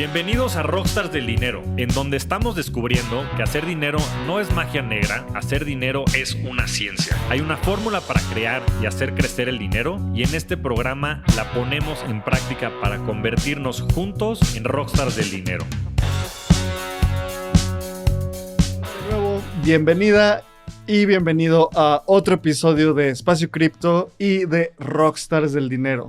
Bienvenidos a Rockstars del Dinero, en donde estamos descubriendo que hacer dinero no es magia negra, hacer dinero es una ciencia. Hay una fórmula para crear y hacer crecer el dinero y en este programa la ponemos en práctica para convertirnos juntos en Rockstars del Dinero. De nuevo, bienvenida y bienvenido a otro episodio de Espacio Cripto y de Rockstars del Dinero.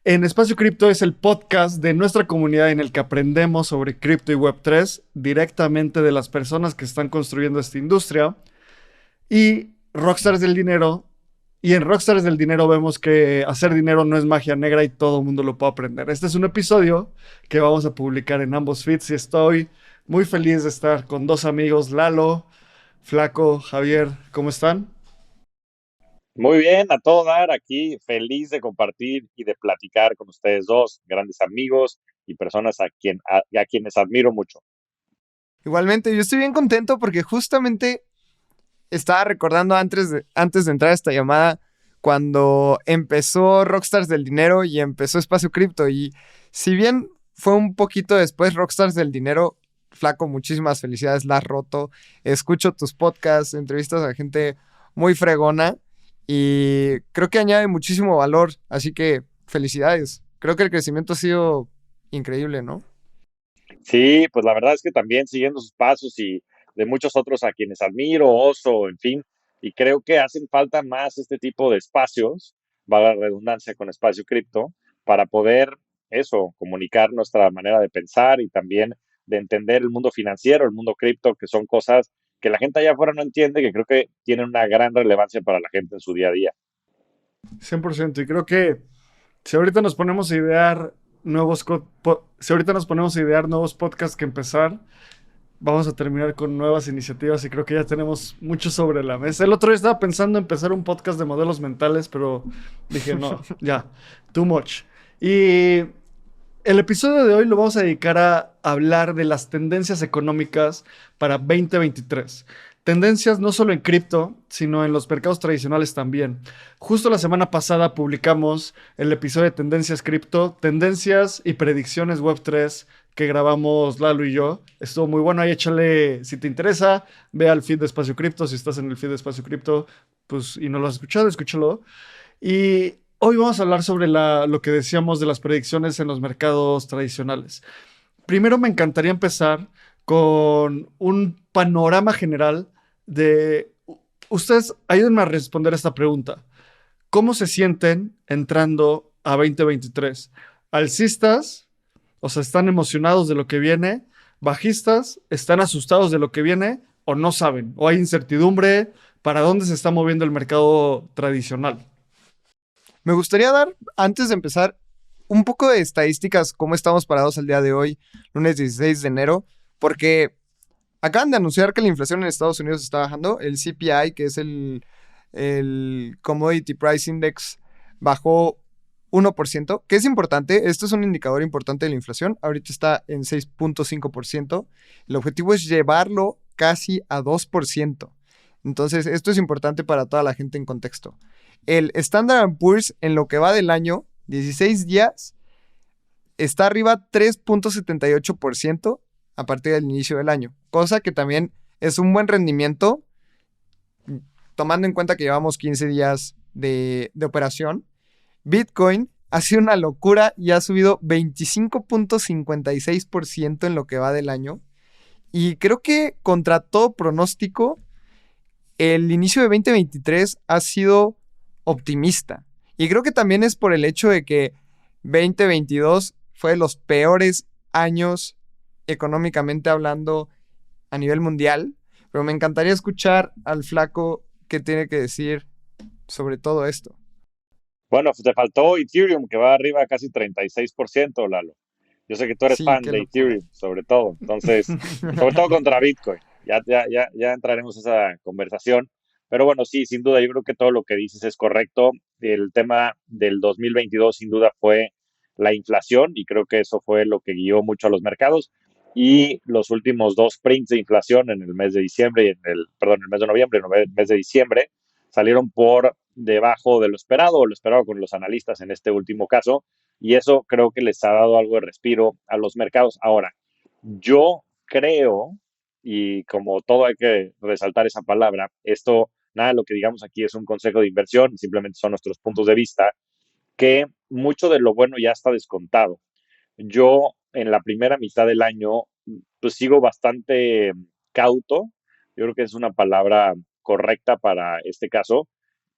En Espacio Cripto es el podcast de nuestra comunidad en el que aprendemos sobre cripto y Web3 directamente de las personas que están construyendo esta industria. Y Rockstars del Dinero, y en Rockstars del Dinero vemos que hacer dinero no es magia negra y todo el mundo lo puede aprender. Este es un episodio que vamos a publicar en ambos feeds y estoy muy feliz de estar con dos amigos, Lalo, Flaco, Javier. ¿Cómo están? Muy bien, a todo dar aquí, feliz de compartir y de platicar con ustedes dos, grandes amigos y personas a quienes admiro mucho. Igualmente, yo estoy bien contento porque justamente estaba recordando antes de entrar a esta llamada cuando empezó Rockstars del Dinero y empezó Espacio Cripto. Y si bien fue un poquito después Rockstars del Dinero, Flaco, muchísimas felicidades, la has roto. Escucho tus podcasts, entrevistas a gente muy fregona. Y creo que añade muchísimo valor, así que felicidades. Creo que el crecimiento ha sido increíble, ¿no? Sí, pues la verdad es que también siguiendo sus pasos y de muchos otros a quienes admiro, Oso, en fin, y creo que hacen falta más este tipo de espacios, valga la redundancia con Espacio Cripto, para poder comunicar nuestra manera de pensar y también de entender el mundo financiero, el mundo cripto, que son cosas que la gente allá afuera no entiende, que creo que tienen una gran relevancia para la gente en su día a día. 100%. Y creo que si ahorita nos ponemos a idear nuevos podcasts que empezar, vamos a terminar con nuevas iniciativas y creo que ya tenemos mucho sobre la mesa. El otro día estaba pensando en empezar un podcast de modelos mentales, pero dije, no, ya, too much. Y el episodio de hoy lo vamos a dedicar a hablar de las tendencias económicas para 2023. Tendencias no solo en cripto, sino en los mercados tradicionales también. Justo la semana pasada publicamos el episodio de Tendencias Cripto, Tendencias y Predicciones Web3 que grabamos Lalo y yo. Estuvo muy bueno, ahí échale, si te interesa, ve al feed de Espacio Cripto. Si estás en el feed de Espacio Cripto, pues, y no lo has escuchado, escúchalo. Y hoy vamos a hablar sobre lo que decíamos de las predicciones en los mercados tradicionales. Primero me encantaría empezar con un panorama general de... Ustedes, ayúdenme a responder esta pregunta. ¿Cómo se sienten entrando a 2023? ¿Alcistas? O sea, ¿están emocionados de lo que viene? ¿Bajistas? ¿Están asustados de lo que viene? ¿O no saben? ¿O hay incertidumbre? ¿Para dónde se está moviendo el mercado tradicional? Me gustaría dar, antes de empezar, un poco de estadísticas, cómo estamos parados el día de hoy, lunes 16 de enero, porque acaban de anunciar que la inflación en Estados Unidos está bajando. El CPI, que es el Commodity Price Index, bajó 1%, que es importante. Esto es un indicador importante de la inflación. Ahorita está en 6.5%. El objetivo es llevarlo casi a 2%. Entonces, esto es importante para toda la gente en contexto. El Standard & Poor's en lo que va del año, 16 días, está arriba 3.78% a partir del inicio del año. Cosa que también es un buen rendimiento, tomando en cuenta que llevamos 15 días de operación. Bitcoin ha sido una locura y ha subido 25.56% en lo que va del año. Y creo que contra todo pronóstico, el inicio de 2023 ha sido optimista. Y creo que también es por el hecho de que 2022 fue de los peores años económicamente hablando a nivel mundial. Pero me encantaría escuchar al Flaco qué tiene que decir sobre todo esto. Bueno, te faltó Ethereum, que va arriba casi 36%, Lalo. Yo sé que tú eres Sí, fan qué de locura. Ethereum, sobre todo. Entonces, sobre todo contra Bitcoin. Ya entraremos a esa conversación. Pero bueno, sí, sin duda, yo creo que todo lo que dices es correcto. El tema del 2022, sin duda, fue la inflación y creo que eso fue lo que guió mucho a los mercados. Y los últimos dos prints de inflación en el mes de diciembre y el mes de noviembre y el mes de diciembre salieron por debajo de lo esperado con los analistas en este último caso, y eso creo que les ha dado algo de respiro a los mercados. Ahora, yo creo, y como todo hay que resaltar esa palabra, esto, nada de lo que digamos aquí es un consejo de inversión, simplemente son nuestros puntos de vista, que mucho de lo bueno ya está descontado. Yo en la primera mitad del año, pues sigo bastante cauto, yo creo que es una palabra correcta para este caso.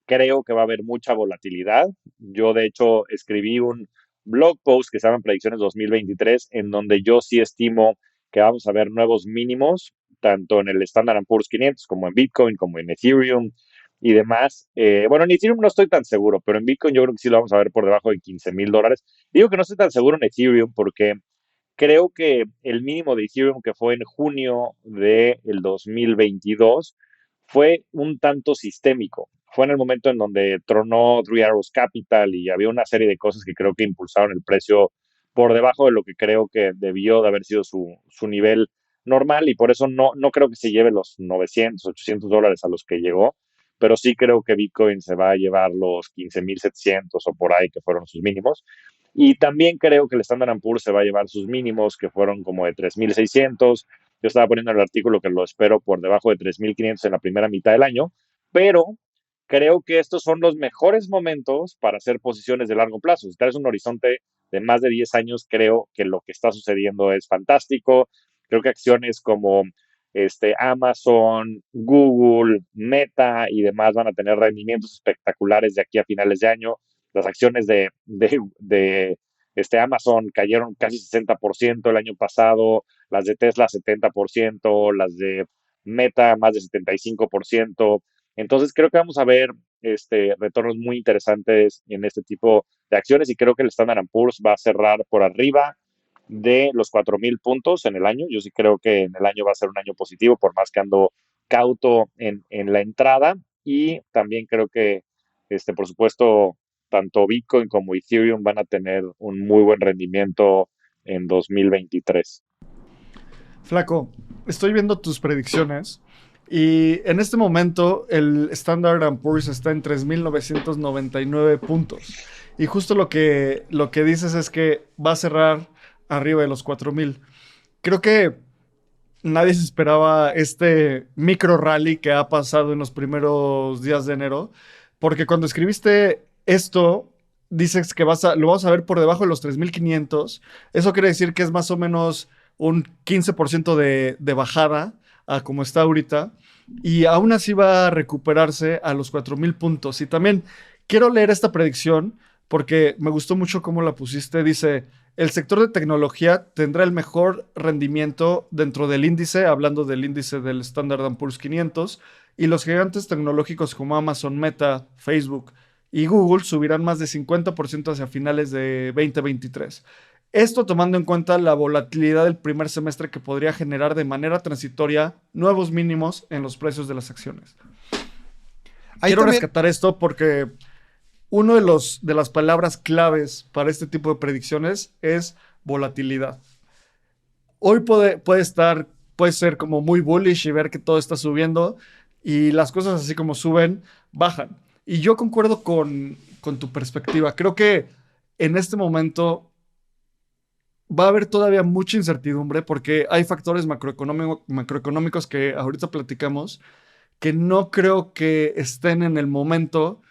Creo que va a haber mucha volatilidad. Yo, de hecho, escribí un blog post que se llama Predicciones 2023, en donde yo sí estimo que vamos a ver nuevos mínimos, tanto en el Standard Poor's 500 como en Bitcoin, como en Ethereum y demás. Bueno, en Ethereum no estoy tan seguro, pero en Bitcoin yo creo que sí lo vamos a ver por debajo de $15,000. Digo que no estoy tan seguro en Ethereum porque creo que el mínimo de Ethereum que fue en junio del 2022 fue un tanto sistémico. Fue en el momento en donde tronó Three Arrows Capital y había una serie de cosas que creo que impulsaron el precio por debajo de lo que creo que debió de haber sido su nivel normal, y por eso no creo que se lleve los 900, $800 a los que llegó, pero sí creo que Bitcoin se va a llevar los 15,700 o por ahí, que fueron sus mínimos. Y también creo que el Standard Poor's se va a llevar sus mínimos, que fueron como de 3,600. Yo estaba poniendo en el artículo que lo espero por debajo de 3,500 en la primera mitad del año, pero creo que estos son los mejores momentos para hacer posiciones de largo plazo. Si traes un horizonte de más de 10 años, creo que lo que está sucediendo es fantástico. Creo que acciones como Amazon, Google, Meta y demás van a tener rendimientos espectaculares de aquí a finales de año. Las acciones de Amazon cayeron casi 60% el año pasado, las de Tesla 70%, las de Meta más de 75%. Entonces creo que vamos a ver retornos muy interesantes en este tipo de acciones, y creo que el Standard Poor's va a cerrar por arriba de los 4,000 puntos en el año. Yo sí creo que en el año va a ser un año positivo, por más que ando cauto en la entrada. Y también creo que, por supuesto, tanto Bitcoin como Ethereum van a tener un muy buen rendimiento en 2023. Flaco, estoy viendo tus predicciones y en este momento el Standard Poor's está en 3,999 puntos. Y justo lo que dices es que va a cerrar arriba de los 4,000. Creo que nadie se esperaba este micro rally que ha pasado en los primeros días de enero, porque cuando escribiste esto, dices que lo vas a ver por debajo de los 3,500. Eso quiere decir que es más o menos un 15% de bajada a como está ahorita, y aún así va a recuperarse a los 4,000 puntos. Y también quiero leer esta predicción porque me gustó mucho cómo la pusiste. Dice: el sector de tecnología tendrá el mejor rendimiento dentro del índice, hablando del índice del Standard Poor's 500, y los gigantes tecnológicos como Amazon, Meta, Facebook y Google subirán más de 50% hacia finales de 2023. Esto tomando en cuenta la volatilidad del primer semestre, que podría generar de manera transitoria nuevos mínimos en los precios de las acciones. Quiero rescatar esto porque uno de las palabras claves para este tipo de predicciones es volatilidad. Hoy puede ser como muy bullish y ver que todo está subiendo, y las cosas así como suben, bajan. Y yo concuerdo con tu perspectiva. Creo que en este momento va a haber todavía mucha incertidumbre porque hay factores macroeconómicos que ahorita platicamos, que no creo que estén en el momento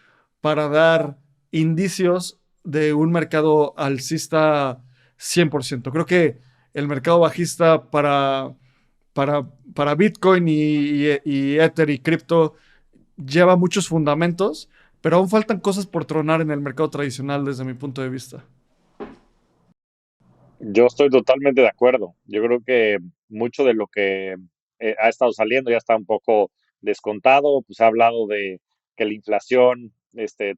para dar indicios de un mercado alcista 100%. Creo que el mercado bajista para Bitcoin y Ether y cripto lleva muchos fundamentos, pero aún faltan cosas por tronar en el mercado tradicional desde mi punto de vista. Yo estoy totalmente de acuerdo. Yo creo que mucho de lo que ha estado saliendo ya está un poco descontado. Pues ha hablado de que la inflación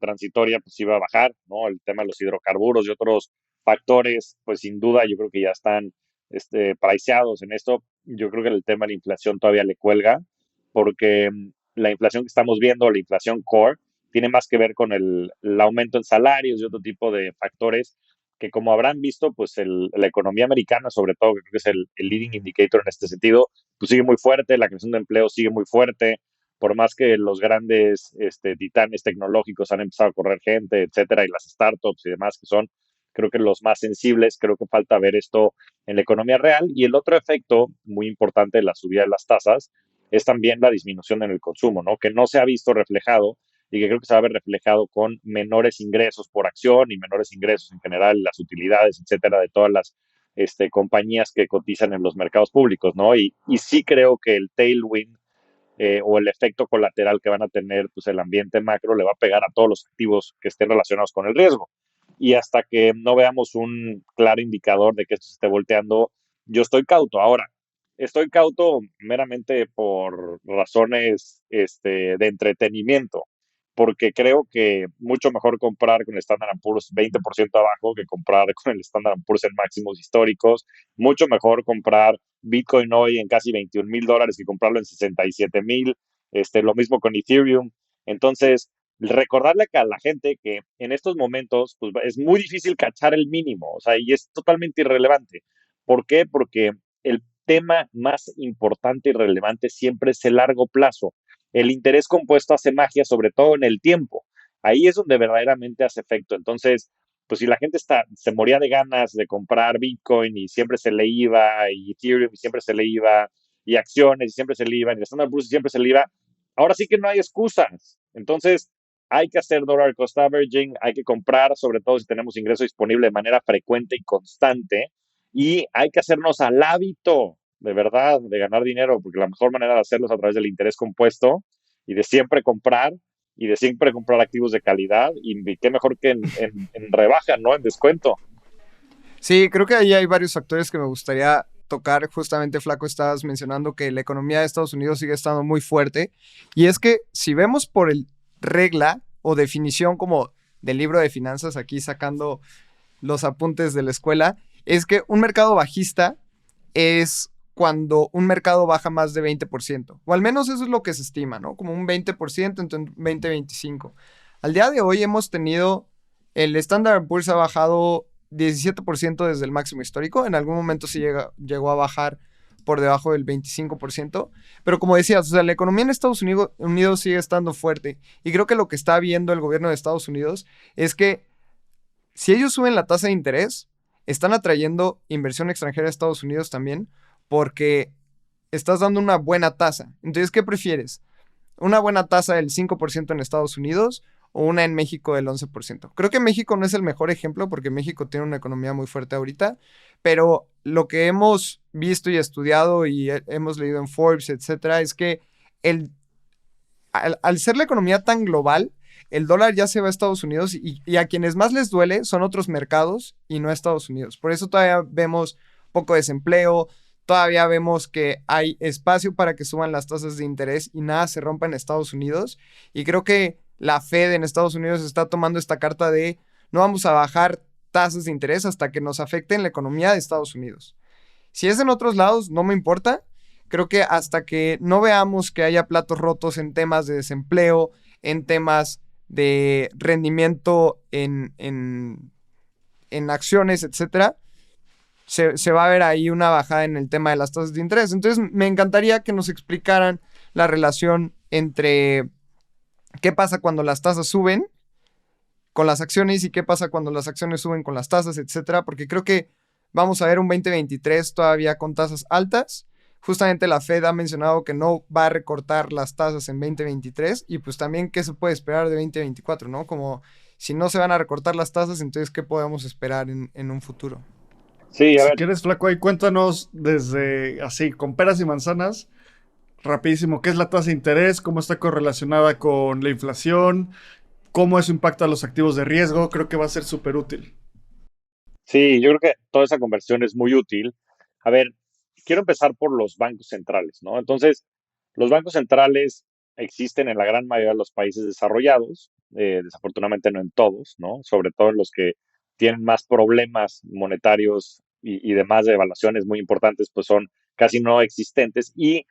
transitoria pues iba a bajar, ¿no? El tema de los hidrocarburos y otros factores, pues sin duda yo creo que ya están priceados en esto. Yo creo que el tema de la inflación todavía le cuelga, porque la inflación que estamos viendo, la inflación core, tiene más que ver con el aumento en salarios y otro tipo de factores que, como habrán visto, pues la economía americana, sobre todo, que creo que es el leading indicator en este sentido, pues sigue muy fuerte, la creación de empleo sigue muy fuerte, por más que los grandes titanes tecnológicos han empezado a correr gente, etcétera, y las startups y demás que son, creo que los más sensibles, creo que falta ver esto en la economía real. Y el otro efecto muy importante de la subida de las tasas es también la disminución en el consumo, ¿no? Que no se ha visto reflejado y que creo que se va a ver reflejado con menores ingresos por acción y menores ingresos en general, las utilidades, etcétera, de todas las compañías que cotizan en los mercados públicos, ¿no? Y sí creo que el tailwind o el efecto colateral que van a tener pues, el ambiente macro le va a pegar a todos los activos que estén relacionados con el riesgo. Y hasta que no veamos un claro indicador de que esto se esté volteando, yo estoy cauto. Ahora, estoy cauto meramente por razones de entretenimiento, porque creo que mucho mejor comprar con el Standard & Poor's 20% abajo que comprar con el Standard & Poor's en máximos históricos. Mucho mejor comprar Bitcoin hoy en casi $21,000 que comprarlo en 67,000. Lo mismo con Ethereum. Entonces, recordarle a la gente que en estos momentos pues, es muy difícil cachar el mínimo, o sea, y es totalmente irrelevante. ¿Por qué? Porque el tema más importante y relevante siempre es el largo plazo. El interés compuesto hace magia, sobre todo en el tiempo. Ahí es donde verdaderamente hace efecto. Entonces, pues si la gente se moría de ganas de comprar Bitcoin y siempre se le iba, y Ethereum y siempre se le iba, y acciones y siempre se le iba, y el Standard & Poor's y siempre se le iba, ahora sí que no hay excusas. Entonces, hay que hacer dollar cost averaging, hay que comprar, sobre todo si tenemos ingreso disponible de manera frecuente y constante, y hay que hacernos al hábito, de verdad, de ganar dinero, porque la mejor manera de hacerlo es a través del interés compuesto y de siempre comprar activos de calidad y qué mejor que en rebaja, ¿no? En descuento. Sí, creo que ahí hay varios factores que me gustaría tocar. Justamente, Flaco, estabas mencionando que la economía de Estados Unidos sigue estando muy fuerte. Y es que si vemos por el regla o definición como del libro de finanzas, aquí sacando los apuntes de la escuela, es que un mercado bajista es cuando un mercado baja más de 20%, o al menos eso es lo que se estima, ¿no? Como un 20% entre 20 y 25. Al día de hoy hemos tenido, el Standard & Poor's ha bajado 17% desde el máximo histórico, en algún momento sí llegó a bajar por debajo del 25%, pero como decías, o sea, la economía en Estados Unidos sigue estando fuerte, y creo que lo que está viendo el gobierno de Estados Unidos es que si ellos suben la tasa de interés, están atrayendo inversión extranjera a Estados Unidos también, porque estás dando una buena tasa. Entonces, ¿qué prefieres? ¿Una buena tasa del 5% en Estados Unidos o una en México del 11%? Creo que México no es el mejor ejemplo porque México tiene una economía muy fuerte ahorita, pero lo que hemos visto y estudiado y hemos leído en Forbes, etcétera, es que al ser la economía tan global, el dólar ya se va a Estados Unidos y a quienes más les duele son otros mercados y no a Estados Unidos. Por eso todavía vemos poco desempleo, todavía vemos que hay espacio para que suban las tasas de interés y nada se rompa en Estados Unidos. Y creo que la Fed en Estados Unidos está tomando esta carta de no vamos a bajar tasas de interés hasta que nos afecten la economía de Estados Unidos. Si es en otros lados, no me importa. Creo que hasta que no veamos que haya platos rotos en temas de desempleo, en temas de rendimiento en acciones, etcétera, se va a ver ahí una bajada en el tema de las tasas de interés. Entonces, me encantaría que nos explicaran la relación entre qué pasa cuando las tasas suben con las acciones y qué pasa cuando las acciones suben con las tasas, etcétera, porque creo que vamos a ver un 2023 todavía con tasas altas. Justamente la Fed ha mencionado que no va a recortar las tasas en 2023 y pues también qué se puede esperar de 2024, ¿no? Como si no se van a recortar las tasas, entonces ¿qué podemos esperar en un futuro? Sí, a Si ver. quieres, Flaco, ahí cuéntanos desde así, con peras y manzanas, rapidísimo, ¿qué es la tasa de interés? ¿Cómo está correlacionada con la inflación? ¿Cómo eso impacta a los activos de riesgo? Creo que va a ser súper útil. Sí, yo creo que toda esa conversión es muy útil. A ver, quiero empezar por los bancos centrales, ¿no? Entonces, los bancos centrales existen en la gran mayoría de los países desarrollados, desafortunadamente no en todos, ¿no? Sobre todo en los que tienen más problemas monetarios y demás de evaluaciones muy importantes, pues son casi no existentes y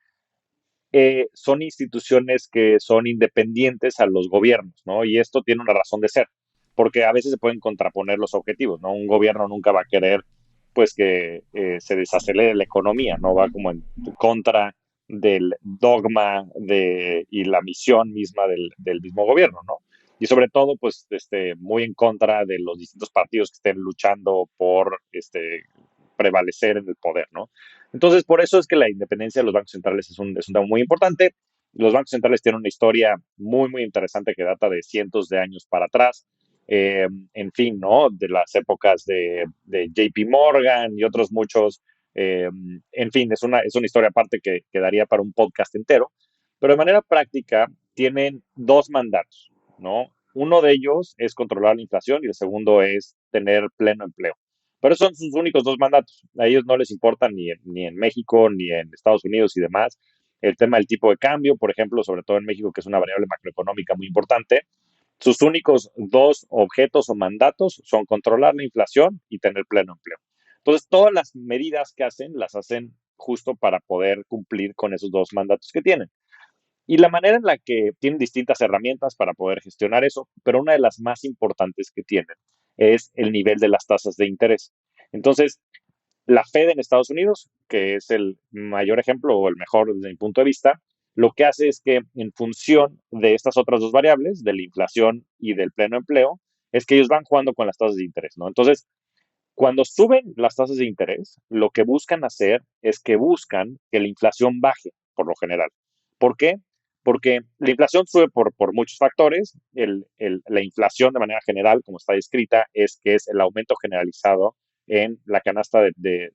son instituciones que son independientes a los gobiernos, ¿no? Y esto tiene una razón de ser, porque a veces se pueden contraponer los objetivos, ¿no? Un gobierno nunca va a querer, pues, que se desacelere la economía, ¿no? Va como en contra del dogma y la misión misma del mismo gobierno, ¿no? y sobre todo, pues, muy en contra de los distintos partidos que estén luchando por prevalecer en el poder, ¿no? Entonces, por eso es que la independencia de los bancos centrales es un tema muy importante. Los bancos centrales tienen una historia muy, muy interesante que data de cientos de años para atrás. En fin, ¿no? De las épocas de JP Morgan y otros muchos. En fin, es una historia aparte que daría para un podcast entero. Pero de manera práctica, tienen dos mandatos, ¿no? Uno de ellos es controlar la inflación y el segundo es tener pleno empleo. Pero esos son sus únicos dos mandatos. A ellos no les importa ni en México, ni en Estados Unidos y demás. El tema del tipo de cambio, por ejemplo, sobre todo en México, que es una variable macroeconómica muy importante. Sus únicos dos objetos o mandatos son controlar la inflación y tener pleno empleo. Entonces, todas las medidas que hacen, las hacen justo para poder cumplir con esos dos mandatos que tienen. Y la manera en la que tienen distintas herramientas para poder gestionar eso, pero una de las más importantes que tienen es el nivel de las tasas de interés. Entonces, la Fed en Estados Unidos, que es el mayor ejemplo o el mejor desde mi punto de vista, lo que hace es que en función de estas otras dos variables, de la inflación y del pleno empleo, es que ellos van jugando con las tasas de interés, ¿no? Entonces, cuando suben las tasas de interés, lo que buscan hacer es que buscan que la inflación baje, por lo general. ¿Por qué? Porque la inflación sube por muchos factores. La inflación, de manera general, como está descrita, es que es el aumento generalizado en la canasta de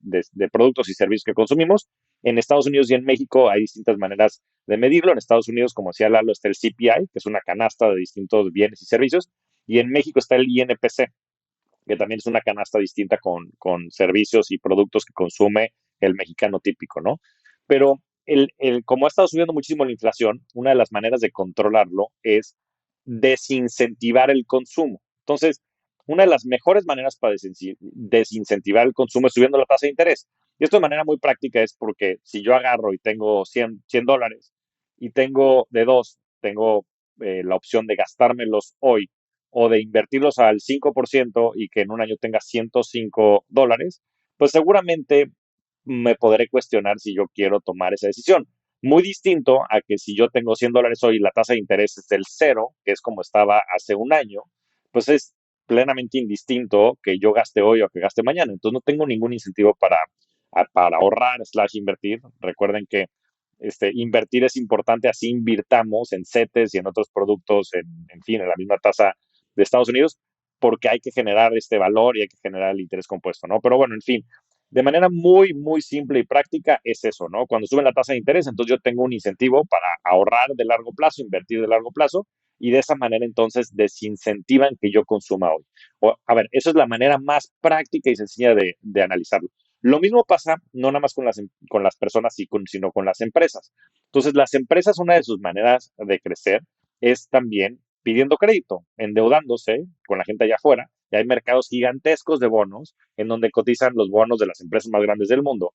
productos y servicios que consumimos. En Estados Unidos y en México hay distintas maneras de medirlo. En Estados Unidos, como decía Lalo, está el CPI, que es una canasta de distintos bienes y servicios, y en México está el INPC, que también es una canasta distinta con servicios y productos que consume el mexicano típico, ¿no? Pero como ha estado subiendo muchísimo la inflación, una de las maneras de controlarlo es desincentivar el consumo. Entonces, una de las mejores maneras para desincentivar el consumo es subiendo la tasa de interés. Y esto de manera muy práctica es porque si yo agarro y tengo $100 y tengo de dos, tengo la opción de gastármelos hoy o de invertirlos al 5% y que en un año tenga $105, pues seguramente me podré cuestionar si yo quiero tomar esa decisión. Muy distinto a que si yo tengo $100 hoy y la tasa de interés es del cero, que es como estaba hace un año, pues es plenamente indistinto que yo gaste hoy o que gaste mañana. Entonces no tengo ningún incentivo para ahorrar / invertir. Recuerden que invertir es importante, así invirtamos en CETES y en otros productos, en fin, en la misma tasa de Estados Unidos, porque hay que generar este valor y hay que generar el interés compuesto, ¿no? Pero bueno, en fin, de manera muy, muy simple y práctica es eso, ¿no? Cuando suben la tasa de interés, entonces yo tengo un incentivo para ahorrar de largo plazo, invertir de largo plazo, y de esa manera entonces desincentivan que yo consuma hoy. A ver, eso es la manera más práctica y sencilla de analizarlo. Lo mismo pasa no nada más con las personas, sino con las empresas. Entonces, las empresas, una de sus maneras de crecer es también pidiendo crédito, endeudándose con la gente allá afuera. Y hay mercados gigantescos de bonos en donde cotizan los bonos de las empresas más grandes del mundo.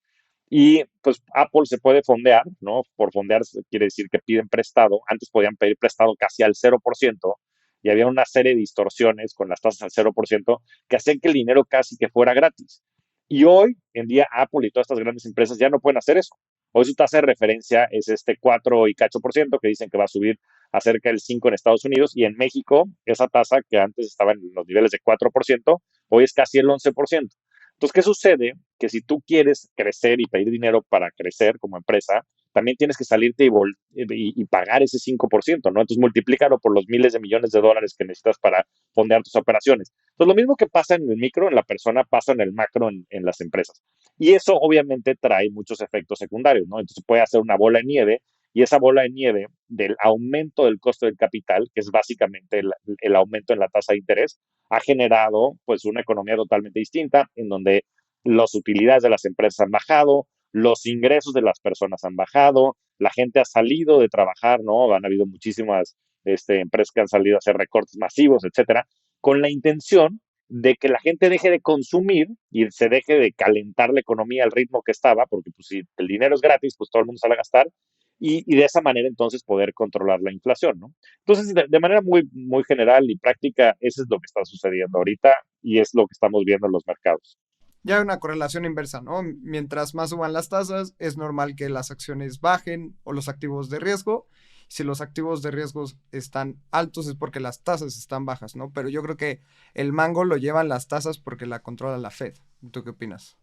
Y pues Apple se puede fondear, ¿no? Por fondear quiere decir que piden prestado. Antes podían pedir prestado casi al 0% y había una serie de distorsiones con las tasas al 0% que hacían que el dinero casi que fuera gratis. Y hoy en día Apple y todas estas grandes empresas ya no pueden hacer eso. Hoy su tasa de referencia es 4 y cacho por ciento, que dicen que va a subir a cerca del 5 en Estados Unidos, y en México esa tasa que antes estaba en los niveles de 4%, hoy es casi el 11%. Entonces, ¿qué sucede? Que si tú quieres crecer y pedir dinero para crecer como empresa, también tienes que salirte y pagar ese 5%, ¿no? Entonces, multiplícalo por los miles de millones de dólares que necesitas para fondear tus operaciones. Entonces, lo mismo que pasa en el micro, en la persona, pasa en el macro, en las empresas. Y eso obviamente trae muchos efectos secundarios, ¿no? Entonces, puede hacer una bola de nieve, y esa bola de nieve del aumento del costo del capital, que es básicamente el aumento en la tasa de interés, ha generado pues una economía totalmente distinta, en donde las utilidades de las empresas han bajado, los ingresos de las personas han bajado, la gente ha salido de trabajar, ¿no? Han habido muchísimas empresas que han salido a hacer recortes masivos, etcétera, con la intención de que la gente deje de consumir y se deje de calentar la economía al ritmo que estaba, porque pues, si el dinero es gratis, pues todo el mundo sale a gastar, y de esa manera entonces poder controlar la inflación, ¿no? Entonces, de manera muy, muy general y práctica, eso es lo que está sucediendo ahorita y es lo que estamos viendo en los mercados. Ya hay una correlación inversa, ¿no? Mientras más suban las tasas, es normal que las acciones bajen o los activos de riesgo. Si los activos de riesgos están altos es porque las tasas están bajas, ¿no? Pero yo creo que el mango lo llevan las tasas porque la controla la Fed. ¿Tú qué opinas?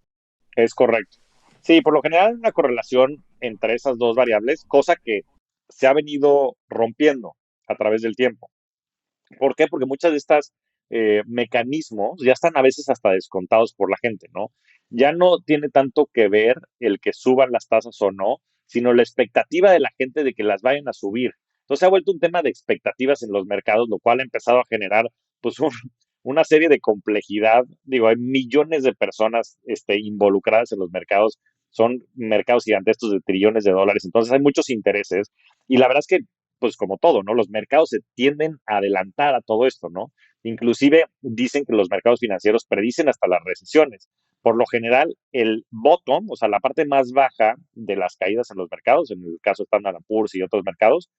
Es correcto. Sí, por lo general hay una correlación entre esas dos variables, cosa que se ha venido rompiendo a través del tiempo. ¿Por qué? Porque muchas de estas mecanismos ya están a veces hasta descontados por la gente, ¿no? Ya no tiene tanto que ver el que suban las tasas o no, sino la expectativa de la gente de que las vayan a subir. Entonces se ha vuelto un tema de expectativas en los mercados, lo cual ha empezado a generar pues una serie de complejidad. Digo, hay millones de personas involucradas en los mercados, son mercados gigantescos de trillones de dólares, entonces hay muchos intereses y la verdad es que pues como todo, ¿no? Los mercados se tienden a adelantar a todo esto, ¿no? Inclusive dicen que los mercados financieros predicen hasta las recesiones. Por lo general, el bottom, o sea, la parte más baja de las caídas en los mercados, en el caso de Standard & Poor's y otros mercados,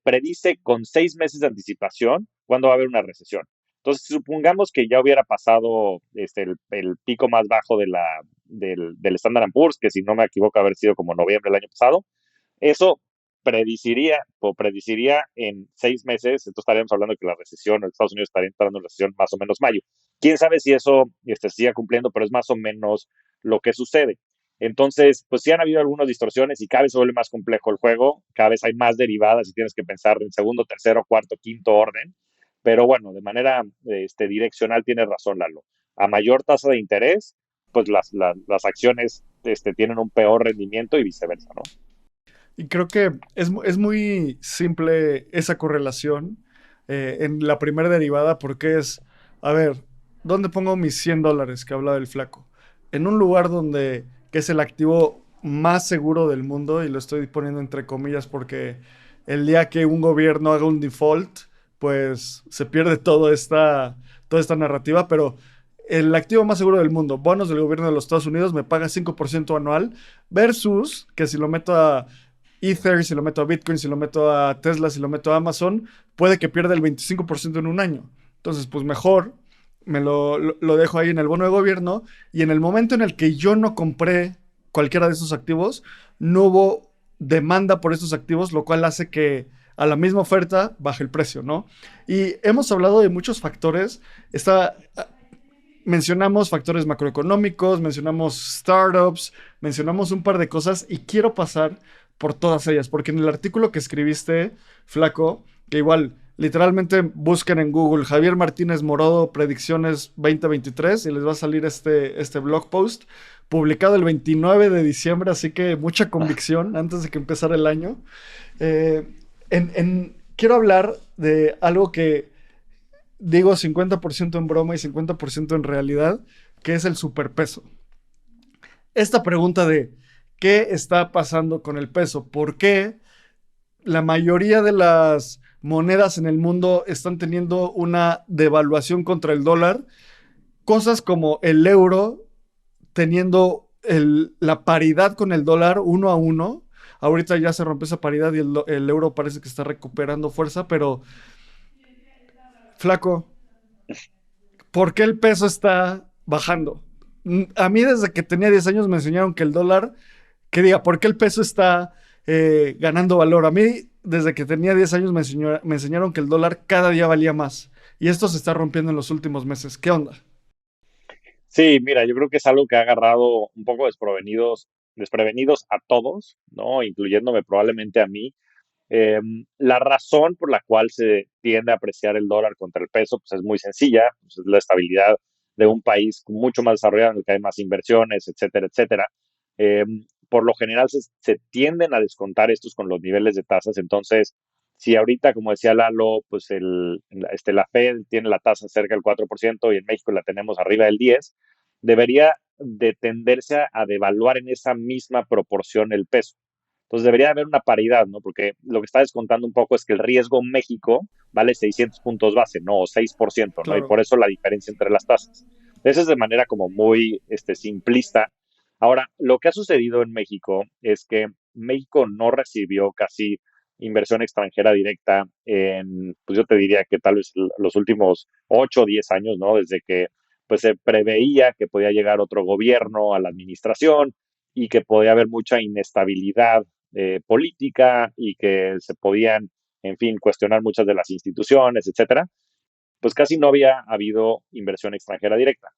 predice con 6 meses de anticipación cuándo va a haber una recesión. Entonces, supongamos que ya hubiera pasado el pico más bajo del Standard & Poor's, que si no me equivoco haber sido como noviembre del año pasado, eso prediciría en 6 meses, entonces estaríamos hablando de que la recesión, en Estados Unidos estaría entrando en recesión más o menos mayo. Quién sabe si eso siga cumpliendo, pero es más o menos lo que sucede. Entonces, pues sí han habido algunas distorsiones y cada vez se vuelve más complejo el juego, cada vez hay más derivadas y tienes que pensar en segundo, tercero, cuarto, quinto orden. Pero bueno, de manera direccional tienes razón, Lalo. A mayor tasa de interés, pues las acciones tienen un peor rendimiento y viceversa, ¿no? Y creo que es muy simple esa correlación en la primera derivada porque es, a ver, ¿dónde pongo mis $100 que hablaba el flaco? En un lugar donde, que es el activo más seguro del mundo, y lo estoy poniendo entre comillas porque el día que un gobierno haga un default, pues se pierde toda esta narrativa, pero el activo más seguro del mundo, bonos del gobierno de los Estados Unidos, me paga 5% anual, versus que si lo meto a Ether, si lo meto a Bitcoin, si lo meto a Tesla, si lo meto a Amazon, puede que pierda el 25% en un año. Entonces, pues mejor me lo dejo ahí en el bono de gobierno y en el momento en el que yo no compré cualquiera de esos activos, no hubo demanda por esos activos, lo cual hace que a la misma oferta baje el precio, ¿no? Y hemos hablado de muchos factores. Mencionamos factores macroeconómicos, mencionamos startups, mencionamos un par de cosas y quiero pasar por todas ellas, porque en el artículo que escribiste, Flaco, que igual literalmente busquen en Google Javier Martínez Morodo Predicciones 2023 y les va a salir este blog post publicado el 29 de diciembre, así que mucha convicción antes de que empezara el año. Quiero hablar de algo que digo 50% en broma y 50% en realidad, que es el superpeso. Esta pregunta de ¿qué está pasando con el peso? ¿Por qué la mayoría de las monedas en el mundo están teniendo una devaluación contra el dólar? Cosas como el euro teniendo la paridad con el dólar 1-1. Ahorita ya se rompió esa paridad y el euro parece que está recuperando fuerza, pero Flaco, ¿por qué el peso está bajando? A mí desde que tenía 10 años me enseñaron que el dólar, que diga, ¿por qué el peso está ganando valor? A mí desde que tenía 10 años me enseñaron que el dólar cada día valía más. Y esto se está rompiendo en los últimos meses. ¿Qué onda? Sí, mira, yo creo que es algo que ha agarrado un poco desprevenidos a todos, ¿no? Incluyéndome probablemente a mí. La razón por la cual se tiende a apreciar el dólar contra el peso, pues es muy sencilla, pues es la estabilidad de un país mucho más desarrollado en el que hay más inversiones, etcétera, etcétera. Eh, por lo general se tienden a descontar estos con los niveles de tasas, entonces, si ahorita, como decía Lalo, pues la Fed tiene la tasa cerca del 4% y en México la tenemos arriba del 10%, debería de tenderse a devaluar en esa misma proporción el peso. Entonces debería haber una paridad, ¿no? Porque lo que está descontando un poco es que el riesgo México vale 600 puntos base, ¿no? O 6%, ¿no? Y Claro. por eso la diferencia entre las tasas. Eso es de manera como muy simplista. Ahora, lo que ha sucedido en México es que México no recibió casi inversión extranjera directa en, pues yo te diría que tal vez los últimos 8 o 10 años, ¿no? Desde que pues se preveía que podía llegar otro gobierno a la administración y que podía haber mucha inestabilidad política y que se podían, en fin, cuestionar muchas de las instituciones, etcétera, pues casi no había habido inversión extranjera directa.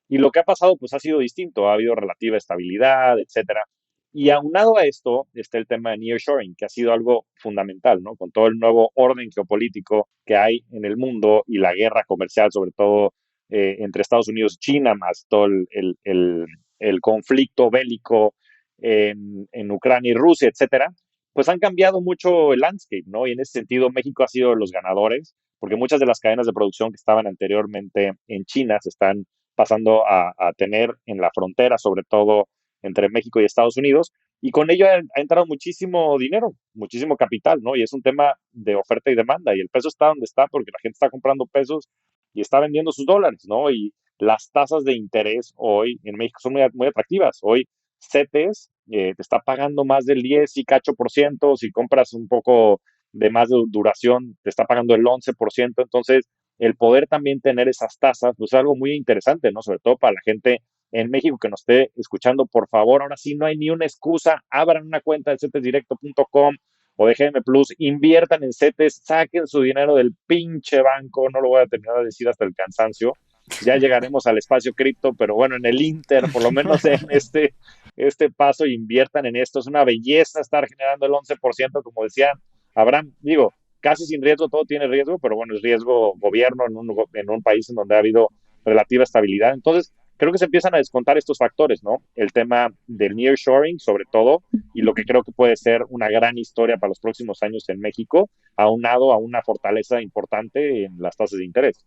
Y lo que ha pasado, pues ha sido distinto, ha habido relativa estabilidad, etcétera. Y aunado a esto está el tema de nearshoring, que ha sido algo fundamental, ¿no? Con todo el nuevo orden geopolítico que hay en el mundo y la guerra comercial, sobre todo entre Estados Unidos y China, más todo el conflicto bélico en Ucrania y Rusia, etcétera, pues han cambiado mucho el landscape, ¿no? Y en ese sentido México ha sido de los ganadores, porque muchas de las cadenas de producción que estaban anteriormente en China se están pasando a tener en la frontera, sobre todo entre México y Estados Unidos, y con ello ha entrado muchísimo dinero, muchísimo capital, ¿no? Y es un tema de oferta y demanda, y el peso está donde está porque la gente está comprando pesos y está vendiendo sus dólares, ¿no? Y las tasas de interés hoy en México son muy, muy atractivas. Hoy CETES te está pagando más del 10 y cacho por ciento, si compras un poco de más de duración, te está pagando el 11%, entonces el poder también tener esas tasas, pues es algo muy interesante, ¿no? Sobre todo para la gente en México que nos esté escuchando, por favor, ahora sí no hay ni una excusa, abran una cuenta de cetesdirecto.com o de GM Plus, inviertan en CETES, saquen su dinero del pinche banco, no lo voy a terminar de decir hasta el cansancio, ya llegaremos al espacio cripto, pero bueno, en el Inter, por lo menos en este paso, inviertan en esto, es una belleza estar generando el 11%, como decían Abraham, digo, casi sin riesgo, todo tiene riesgo, pero bueno, es riesgo gobierno en un país en donde ha habido relativa estabilidad. Entonces, creo que se empiezan a descontar estos factores, ¿no? El tema del nearshoring, sobre todo, y lo que creo que puede ser una gran historia para los próximos años en México, aunado a una fortaleza importante en las tasas de interés.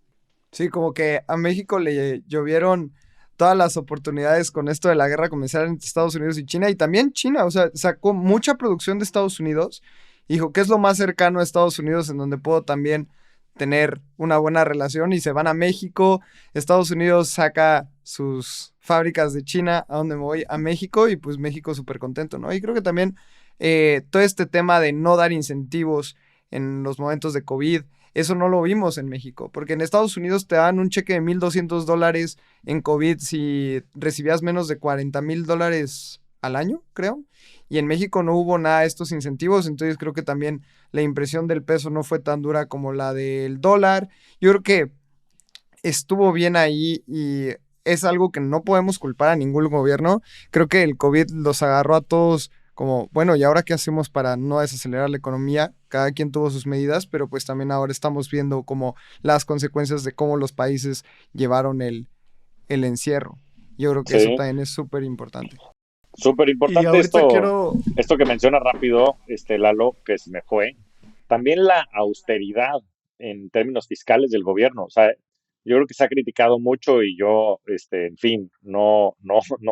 Sí, como que a México le llovieron todas las oportunidades con esto de la guerra comercial entre Estados Unidos y China, y también China, o sea, sacó mucha producción de Estados Unidos. Dijo, ¿qué es lo más cercano a Estados Unidos en donde puedo también tener una buena relación? Y se van a México, Estados Unidos saca sus fábricas de China, ¿a dónde me voy? A México, y pues México súper contento, ¿no? Y creo que también todo este tema de no dar incentivos en los momentos de COVID, eso no lo vimos en México, porque en Estados Unidos te dan un cheque de $1,200 en COVID si recibías menos de $40,000 al año, creo. Y en México no hubo nada de estos incentivos, entonces creo que también la impresión del peso no fue tan dura como la del dólar. Yo creo que estuvo bien ahí y es algo que no podemos culpar a ningún gobierno. Creo que el COVID los agarró a todos como, bueno, ¿y ahora qué hacemos para no desacelerar la economía? Cada quien tuvo sus medidas, pero pues también ahora estamos viendo como las consecuencias de cómo los países llevaron el encierro. Yo creo que eso también es súper importante. Súper importante esto que menciona rápido, Lalo, que se me fue. También la austeridad en términos fiscales del gobierno. O sea, yo creo que se ha criticado mucho y yo, en fin, no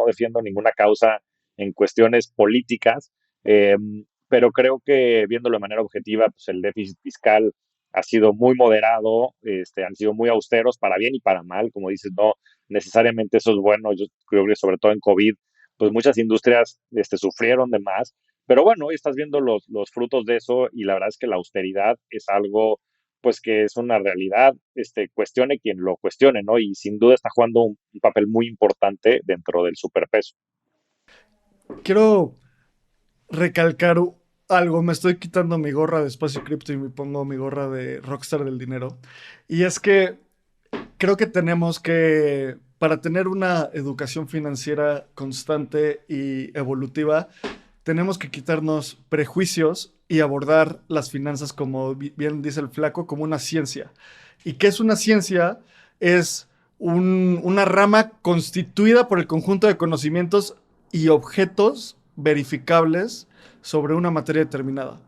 defiendo ninguna causa en cuestiones políticas, pero creo que viéndolo de manera objetiva, pues el déficit fiscal ha sido muy moderado, han sido muy austeros para bien y para mal, como dices, no necesariamente eso es bueno. Yo creo que sobre todo en COVID, pues muchas industrias sufrieron de más, pero bueno, hoy estás viendo los frutos de eso y la verdad es que la austeridad es algo pues que es una realidad, cuestione quien lo cuestione, ¿no? Y sin duda está jugando un papel muy importante dentro del superpeso. Quiero recalcar algo, me estoy quitando mi gorra de Espacio Cripto y me pongo mi gorra de Rockstar del Dinero, y es que creo que tenemos que, para tener una educación financiera constante y evolutiva, tenemos que quitarnos prejuicios y abordar las finanzas, como bien dice el Flaco, como una ciencia. ¿Y qué es una ciencia? Es una rama constituida por el conjunto de conocimientos y objetos verificables sobre una materia determinada.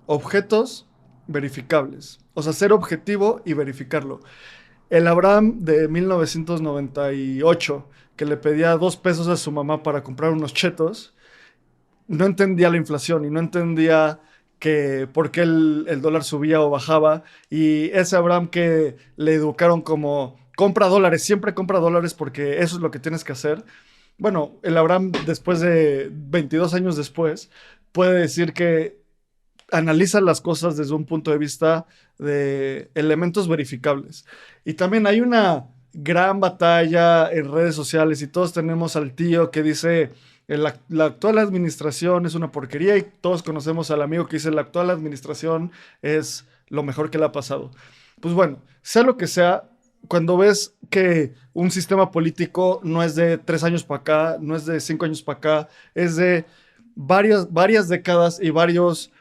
Objetos verificables. O sea, ser objetivo y verificarlo. El Abraham de 1998, que le pedía 2 pesos a su mamá para comprar unos chetos, no entendía la inflación y no entendía por qué el dólar subía o bajaba. Y ese Abraham que le educaron como, compra dólares, siempre compra dólares porque eso es lo que tienes que hacer. Bueno, el Abraham, después de 22 años después, puede decir que analiza las cosas desde un punto de vista de elementos verificables. Y también hay una gran batalla en redes sociales y todos tenemos al tío que dice La actual administración es una porquería y todos conocemos al amigo que dice la actual administración es lo mejor que le ha pasado. Pues bueno, sea lo que sea, cuando ves que un sistema político no es de 3 años para acá, no es de 5 años para acá, es de varias décadas y varios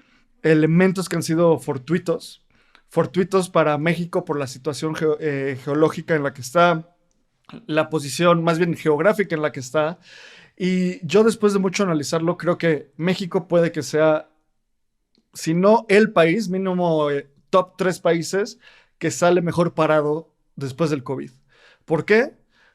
elementos que han sido fortuitos para México por la situación geológica en la que está, la posición más bien geográfica en la que está. Y yo después de mucho analizarlo, creo que México puede que sea, si no el país, mínimo top 3 países que sale mejor parado después del COVID. ¿Por qué?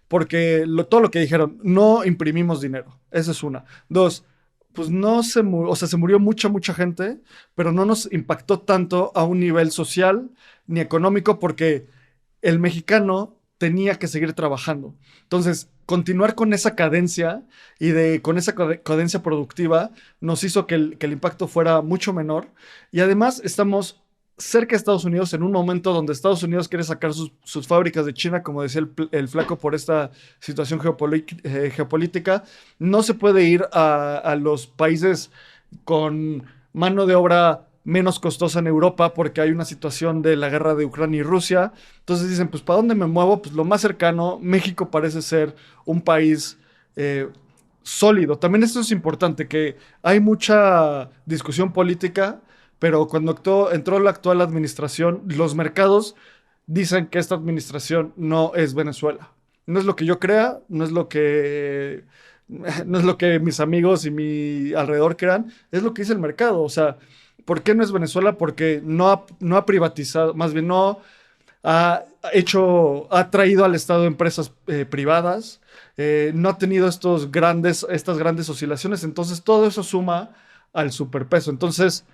Porque todo lo que dijeron, no imprimimos dinero. Esa es una. Dos, pues no se murió, o sea, se murió mucha gente, pero no nos impactó tanto a un nivel social ni económico porque el mexicano tenía que seguir trabajando. Entonces, continuar con esa cadencia con esa cadencia productiva nos hizo que el impacto fuera mucho menor. Y además estamos cerca de Estados Unidos en un momento donde Estados Unidos quiere sacar sus fábricas de China, como decía el flaco, por esta situación geopolítica. No se puede ir a los países con mano de obra menos costosa en Europa porque hay una situación de la guerra de Ucrania y Rusia. Entonces dicen, pues ¿para dónde me muevo? Pues lo más cercano, México parece ser un país sólido. También esto es importante, que hay mucha discusión política, pero cuando entró la actual administración, los mercados dicen que esta administración no es Venezuela. No es lo que yo crea, no es lo que mis amigos y mi alrededor crean, es lo que dice el mercado. O sea, ¿por qué no es Venezuela? Porque no ha privatizado, más bien no ha traído al Estado empresas privadas, no ha tenido estas grandes oscilaciones, entonces todo eso suma al superpeso. Entonces,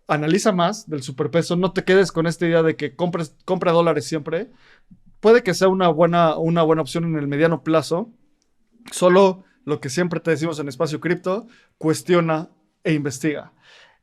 analiza más del superpeso, no te quedes con esta idea de que compra dólares siempre. Puede que sea una buena opción en el mediano plazo, solo lo que siempre te decimos en Espacio Cripto, cuestiona e investiga.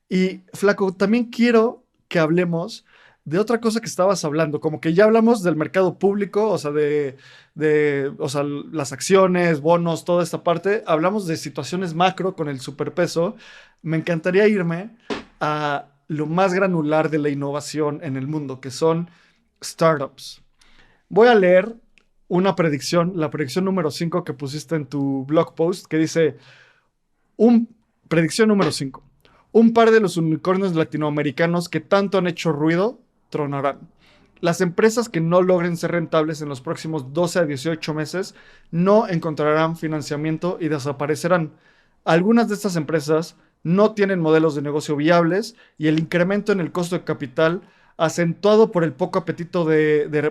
Y Flaco, también quiero que hablemos de otra cosa que estabas hablando, como que ya hablamos del mercado público, o sea, o sea, las acciones, bonos, toda esta parte, hablamos de situaciones macro con el superpeso. Me encantaría irme a lo más granular de la innovación en el mundo, que son startups. Voy a leer una predicción, la predicción número 5 que pusiste en tu blog post, que dice, predicción número 5. Un par de los unicornios latinoamericanos que tanto han hecho ruido tronarán. Las empresas que no logren ser rentables en los próximos 12 a 18 meses no encontrarán financiamiento y desaparecerán. Algunas de estas empresas no tienen modelos de negocio viables y el incremento en el costo de capital, acentuado por el poco apetito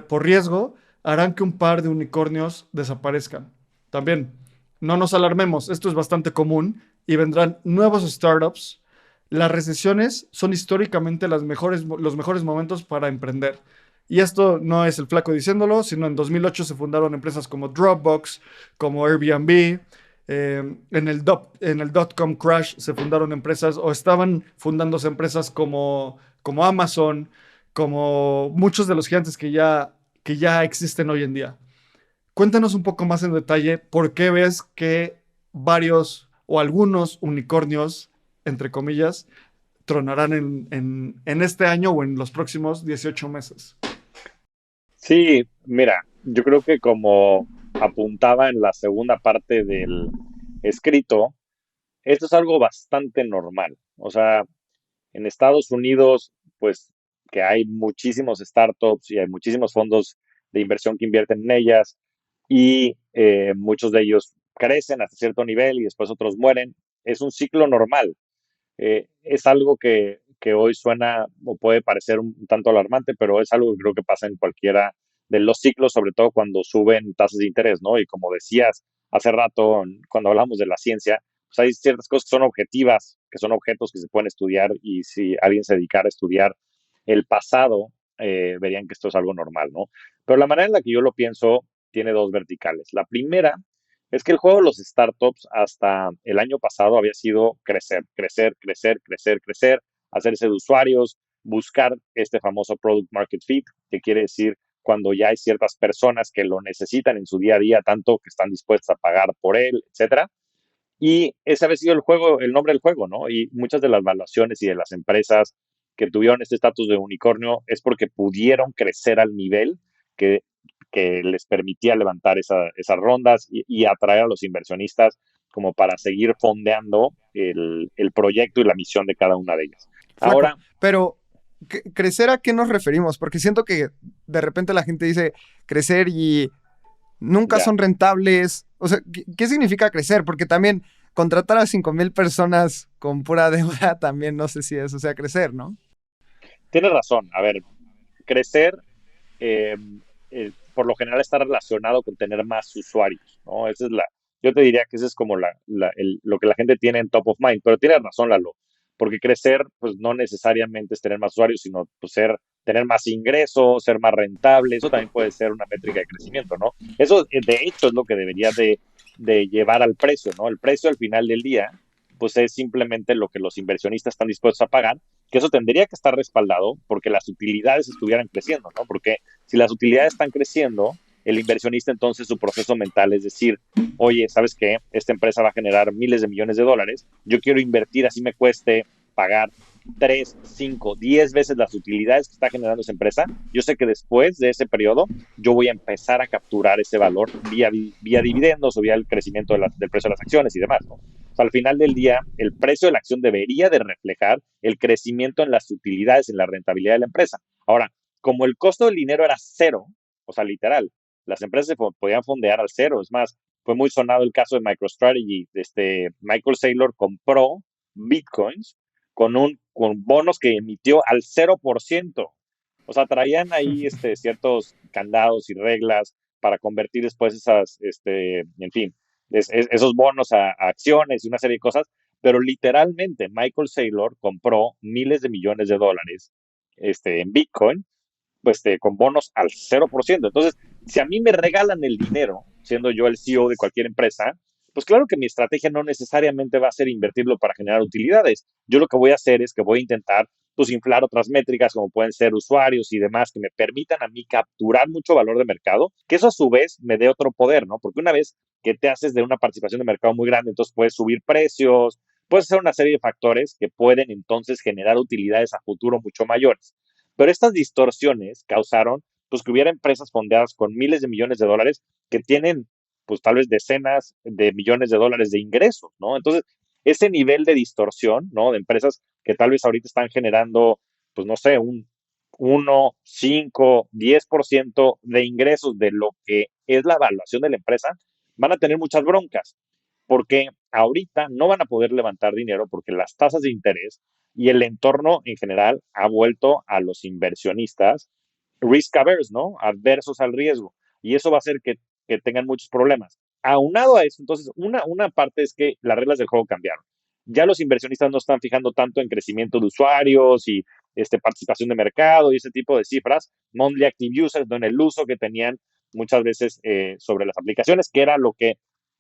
por riesgo, harán que un par de unicornios desaparezcan. También, no nos alarmemos, esto es bastante común y vendrán nuevos startups. Las recesiones son históricamente los mejores momentos para emprender. Y esto no es el flaco diciéndolo, sino en 2008 se fundaron empresas como Dropbox, como Airbnb. En el dot-com crash se fundaron empresas o estaban fundándose empresas como Amazon, como muchos de los gigantes que ya existen hoy en día. Cuéntanos un poco más en detalle por qué ves que varios o algunos unicornios, entre comillas, tronarán en este año o en los próximos 18 meses. Sí, mira, yo creo que como apuntaba en la segunda parte del escrito, esto es algo bastante normal. O sea, en Estados Unidos, pues que hay muchísimos startups y hay muchísimos fondos de inversión que invierten en ellas y muchos de ellos crecen hasta cierto nivel y después otros mueren. Es un ciclo normal. Es algo que hoy suena o puede parecer un tanto alarmante, pero es algo que creo que pasa en cualquiera de los ciclos, sobre todo cuando suben tasas de interés, ¿no? Y como decías hace rato, cuando hablamos de la ciencia, pues hay ciertas cosas que son objetivas, que son objetos que se pueden estudiar y si alguien se dedicara a estudiar el pasado, verían que esto es algo normal, ¿no? Pero la manera en la que yo lo pienso tiene dos verticales. La primera es que el juego de los startups hasta el año pasado había sido crecer, hacerse de usuarios, buscar este famoso product market fit, que quiere decir cuando ya hay ciertas personas que lo necesitan en su día a día, tanto que están dispuestas a pagar por él, etcétera. Y ese había sido el nombre del juego, ¿no? Y muchas de las valuaciones y de las empresas que tuvieron este estatus de unicornio es porque pudieron crecer al nivel que, que les permitía levantar esas rondas y atraer a los inversionistas como para seguir fondeando el proyecto y la misión de cada una de ellas. Flaco, Ahora, pero ¿crecer a qué nos referimos? Porque siento que de repente la gente dice crecer y nunca ya, son rentables. O sea, ¿qué significa crecer? Porque también contratar a 5,000 personas con pura deuda también no sé si eso sea crecer, ¿no? tienes razón. A ver, crecer eh, por lo general está relacionado con tener más usuarios, ¿no? Yo te diría que ese es como lo que la gente tiene en top of mind, pero tienes razón, Lalo, porque crecer, pues no necesariamente es tener más usuarios, sino pues, tener más ingresos, ser más rentable, eso también puede ser una métrica de crecimiento, ¿no? Eso, de hecho, es lo que debería de llevar al precio, ¿no? El precio al final del día, pues es simplemente lo que los inversionistas están dispuestos a pagar, que eso tendría que estar respaldado porque las utilidades estuvieran creciendo, ¿no? Porque si las utilidades están creciendo, el inversionista entonces su proceso mental es decir, oye, ¿sabes qué? Esta empresa va a generar miles de millones de dólares, yo quiero invertir así me cueste pagar 3, 5, 10 veces las utilidades que está generando esa empresa, yo sé que después de ese periodo yo voy a empezar a capturar ese valor vía dividendos o vía el crecimiento del precio de las acciones y demás, ¿no? O sea, al final del día, el precio de la acción debería de reflejar el crecimiento en las utilidades, en la rentabilidad de la empresa. Ahora, como el costo del dinero era cero, o sea, literal, las empresas se podían fondear al cero. Es más, fue muy sonado el caso de MicroStrategy. Michael Saylor compró bitcoins con bonos que emitió al 0%. O sea, traían ahí ciertos candados y reglas para convertir después en fin, esos bonos a acciones y una serie de cosas, pero literalmente Michael Saylor compró miles de millones de dólares en Bitcoin pues, con bonos al 0%. Entonces, si a mí me regalan el dinero, siendo yo el CEO de cualquier empresa, pues claro que mi estrategia no necesariamente va a ser invertirlo para generar utilidades. Yo lo que voy a hacer es que voy a intentar pues inflar otras métricas como pueden ser usuarios y demás que me permitan a mí capturar mucho valor de mercado, que eso a su vez me dé otro poder, ¿no? Porque una vez que te haces de una participación de mercado muy grande, entonces puedes subir precios, puedes hacer una serie de factores que pueden entonces generar utilidades a futuro mucho mayores. Pero estas distorsiones causaron pues, que hubiera empresas fondeadas con miles de millones de dólares que tienen pues tal vez decenas de millones de dólares de ingresos, ¿no? Entonces, ese nivel de distorsión, ¿no? De empresas que tal vez ahorita están generando, pues no sé, un 1, 5, 10% de ingresos de lo que es la evaluación de la empresa, van a tener muchas broncas, porque ahorita no van a poder levantar dinero porque las tasas de interés y el entorno en general ha vuelto a los inversionistas risk averse, ¿no? Adversos al riesgo. Y eso va a hacer que tengan muchos problemas. Aunado a eso, entonces, una parte es que las reglas del juego cambiaron. Ya los inversionistas no están fijando tanto en crecimiento de usuarios y participación de mercado y ese tipo de cifras, monthly active users, no en el uso que tenían muchas veces sobre las aplicaciones, que era lo que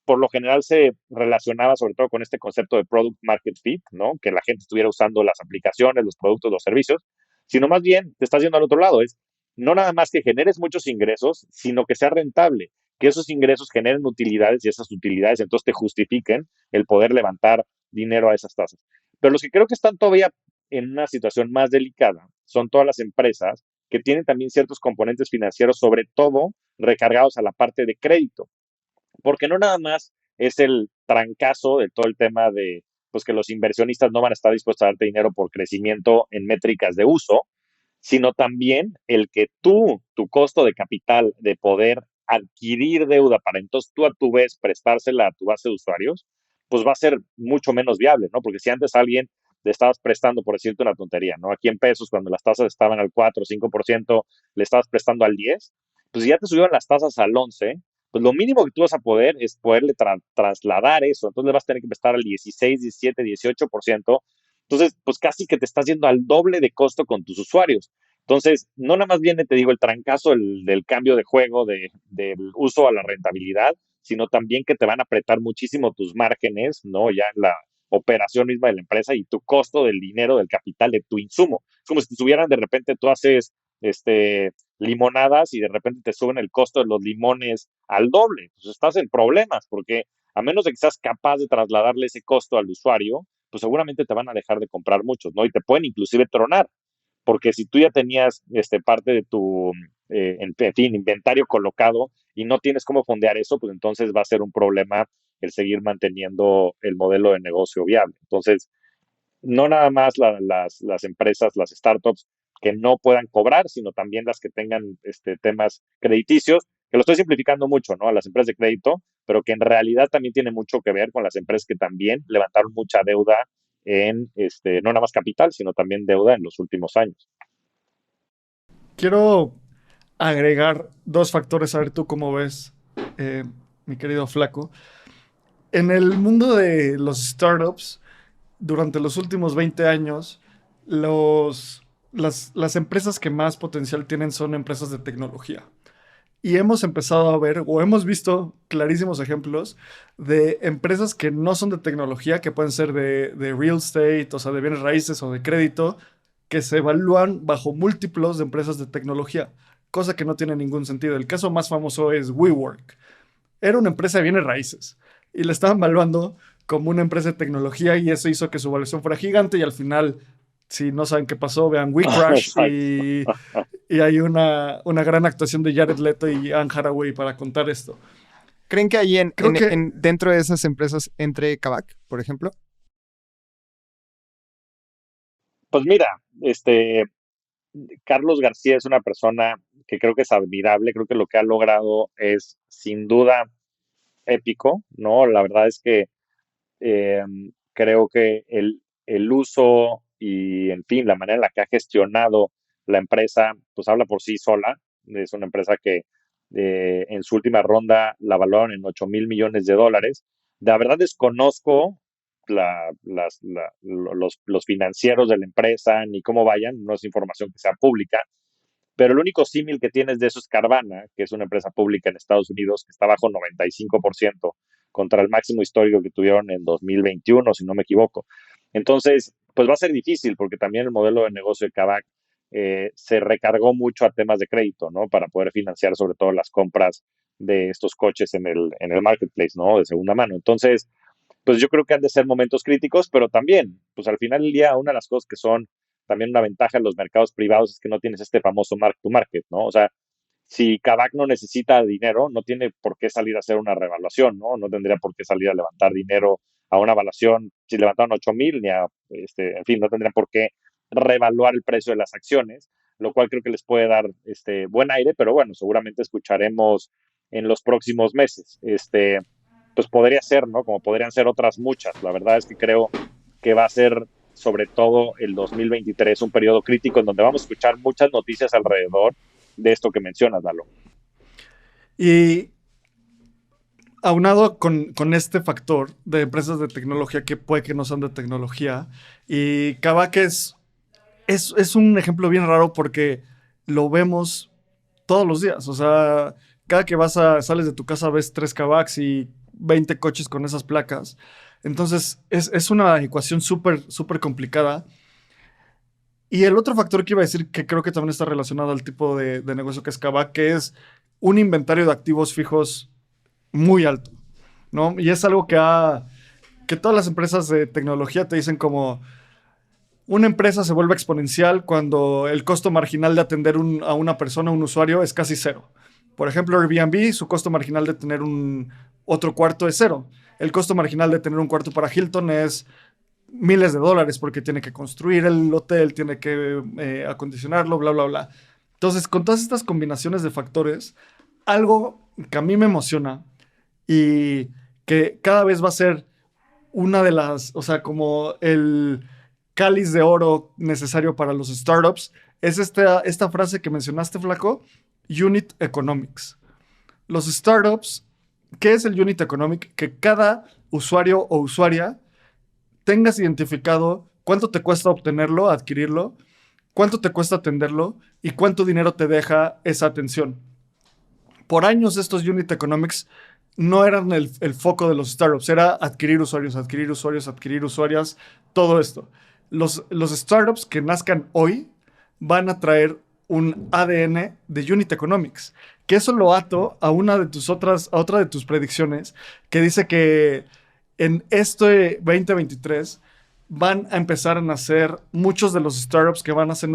por lo general se relacionaba sobre todo con este concepto de product market fit, ¿no? Que la gente estuviera usando las aplicaciones, los productos, los servicios, sino más bien te estás yendo al otro lado, es no nada más que generes muchos ingresos, sino que sea rentable, que esos ingresos generen utilidades y esas utilidades entonces te justifiquen el poder levantar dinero a esas tasas. Pero los que creo que están todavía en una situación más delicada son todas las empresas que tienen también ciertos componentes financieros, sobre todo recargados a la parte de crédito, porque no nada más es el trancazo de todo el tema de pues que los inversionistas no van a estar dispuestos a darte dinero por crecimiento en métricas de uso, sino también el que tu costo de capital de poder adquirir deuda para entonces tú a tu vez prestársela a tu base de usuarios, pues va a ser mucho menos viable, ¿no? Porque si antes a alguien le estabas prestando, por decirte una tontería, ¿no? Aquí en pesos, cuando las tasas estaban al 4 o 5%, le estabas prestando al 10, pues si ya te subieron las tasas al 11, pues lo mínimo que tú vas a poder es poderle trasladar eso. Entonces le vas a tener que prestar al 16, 17, 18%. Entonces, pues casi que te estás yendo al doble de costo con tus usuarios. Entonces, no nada más viene, te digo, el trancazo del cambio de juego, del uso a la rentabilidad, sino también que te van a apretar muchísimo tus márgenes, ¿no? Ya en la operación misma de la empresa y tu costo del dinero, del capital, de tu insumo. Es como si te subieran de repente, tú haces limonadas y de repente te suben el costo de los limones al doble. Pues estás en problemas porque a menos de que seas capaz de trasladarle ese costo al usuario, pues seguramente te van a dejar de comprar muchos, ¿no? Y te pueden inclusive tronar, porque si tú ya tenías parte de tu, en fin, inventario colocado y no tienes cómo fondear eso, pues entonces va a ser un problema el seguir manteniendo el modelo de negocio viable. Entonces, no nada más las empresas, las startups que no puedan cobrar, sino también las que tengan temas crediticios, que lo estoy simplificando mucho, ¿no? A las empresas de crédito, pero que en realidad también tiene mucho que ver con las empresas que también levantaron mucha deuda en, no nada más capital, sino también deuda en los últimos años. Quiero agregar dos factores, a ver tú cómo ves, mi querido Flaco. En el mundo de los startups, durante los últimos 20 años, las empresas que más potencial tienen son empresas de tecnología. Y hemos empezado a ver, o hemos visto clarísimos ejemplos de empresas que no son de tecnología, que pueden ser de real estate, o sea, de bienes raíces o de crédito, que se evalúan bajo múltiplos de empresas de tecnología, cosa que no tiene ningún sentido. El caso más famoso es WeWork. Era una empresa de bienes raíces y la estaban evaluando como una empresa de tecnología y eso hizo que su evaluación fuera gigante y al final, si no saben qué pasó, vean WeCrash y hay una gran actuación de Jared Leto y Anne Hathaway para contar esto. ¿Creen que ahí dentro de esas empresas entre Kavak, por ejemplo? Pues mira, Carlos García es una persona que creo que es admirable, creo que lo que ha logrado es sin duda épico, ¿no? La verdad es que creo que el uso y, en fin, la manera en la que ha gestionado la empresa, pues habla por sí sola. Es una empresa que en su última ronda la valoraron en $8,000 millones. La verdad desconozco los financieros de la empresa ni cómo vayan, no es información que sea pública, pero el único símil que tienes de eso es Carvana, que es una empresa pública en Estados Unidos que está bajo 95% contra el máximo histórico que tuvieron en 2021, si no me equivoco. Entonces, pues va a ser difícil porque también el modelo de negocio de Kavak se recargó mucho a temas de crédito, ¿no? Para poder financiar sobre todo las compras de estos coches en el marketplace, ¿no? De segunda mano. Entonces, pues yo creo que han de ser momentos críticos, pero también, pues al final del día, una de las cosas que son también una ventaja en los mercados privados es que no tienes este famoso mark to market, ¿no? O sea, si Kavak no necesita dinero, no tiene por qué salir a hacer una revaluación, ¿no? No tendría por qué salir a levantar dinero a una evaluación. Si levantaron 8,000, en fin, no tendrían por qué revaluar el precio de las acciones, lo cual creo que les puede dar buen aire, pero bueno, seguramente escucharemos en los próximos meses. Pues podría ser, ¿no? Como podrían ser otras muchas. La verdad es que creo que va a ser, sobre todo el 2023, un periodo crítico en donde vamos a escuchar muchas noticias alrededor de esto que mencionas, Lalo. Y aunado con este factor de empresas de tecnología que puede que no sean de tecnología, y Kavak es un ejemplo bien raro porque lo vemos todos los días. O sea, cada que sales de tu casa ves 3 Kavaks y 20 coches con esas placas. Entonces, es una ecuación súper, súper complicada. Y el otro factor que iba a decir, que creo que también está relacionado al tipo de negocio que es Kavak, que es un inventario de activos fijos muy alto, ¿no? Y es algo que todas las empresas de tecnología te dicen como una empresa se vuelve exponencial cuando el costo marginal de atender a una persona, un usuario, es casi cero. Por ejemplo, Airbnb, su costo marginal de tener otro cuarto es cero. El costo marginal de tener un cuarto para Hilton es miles de dólares porque tiene que construir el hotel, tiene que acondicionarlo, bla, bla, bla. Entonces, con todas estas combinaciones de factores, algo que a mí me emociona y que cada vez va a ser una de las, o sea, como el cáliz de oro necesario para los startups, es esta frase que mencionaste, Flaco, Unit Economics. Los startups, ¿qué es el Unit Economic? Que cada usuario o usuaria tengas identificado cuánto te cuesta obtenerlo, adquirirlo, cuánto te cuesta atenderlo y cuánto dinero te deja esa atención. Por años estos Unit Economics no eran el foco de los startups, era adquirir usuarios, todo esto. Los startups que nazcan hoy van a traer un ADN de Unit Economics. Que eso lo ato a otra de tus predicciones, que dice que en este 2023 van a empezar a nacer muchos de los startups que van a ser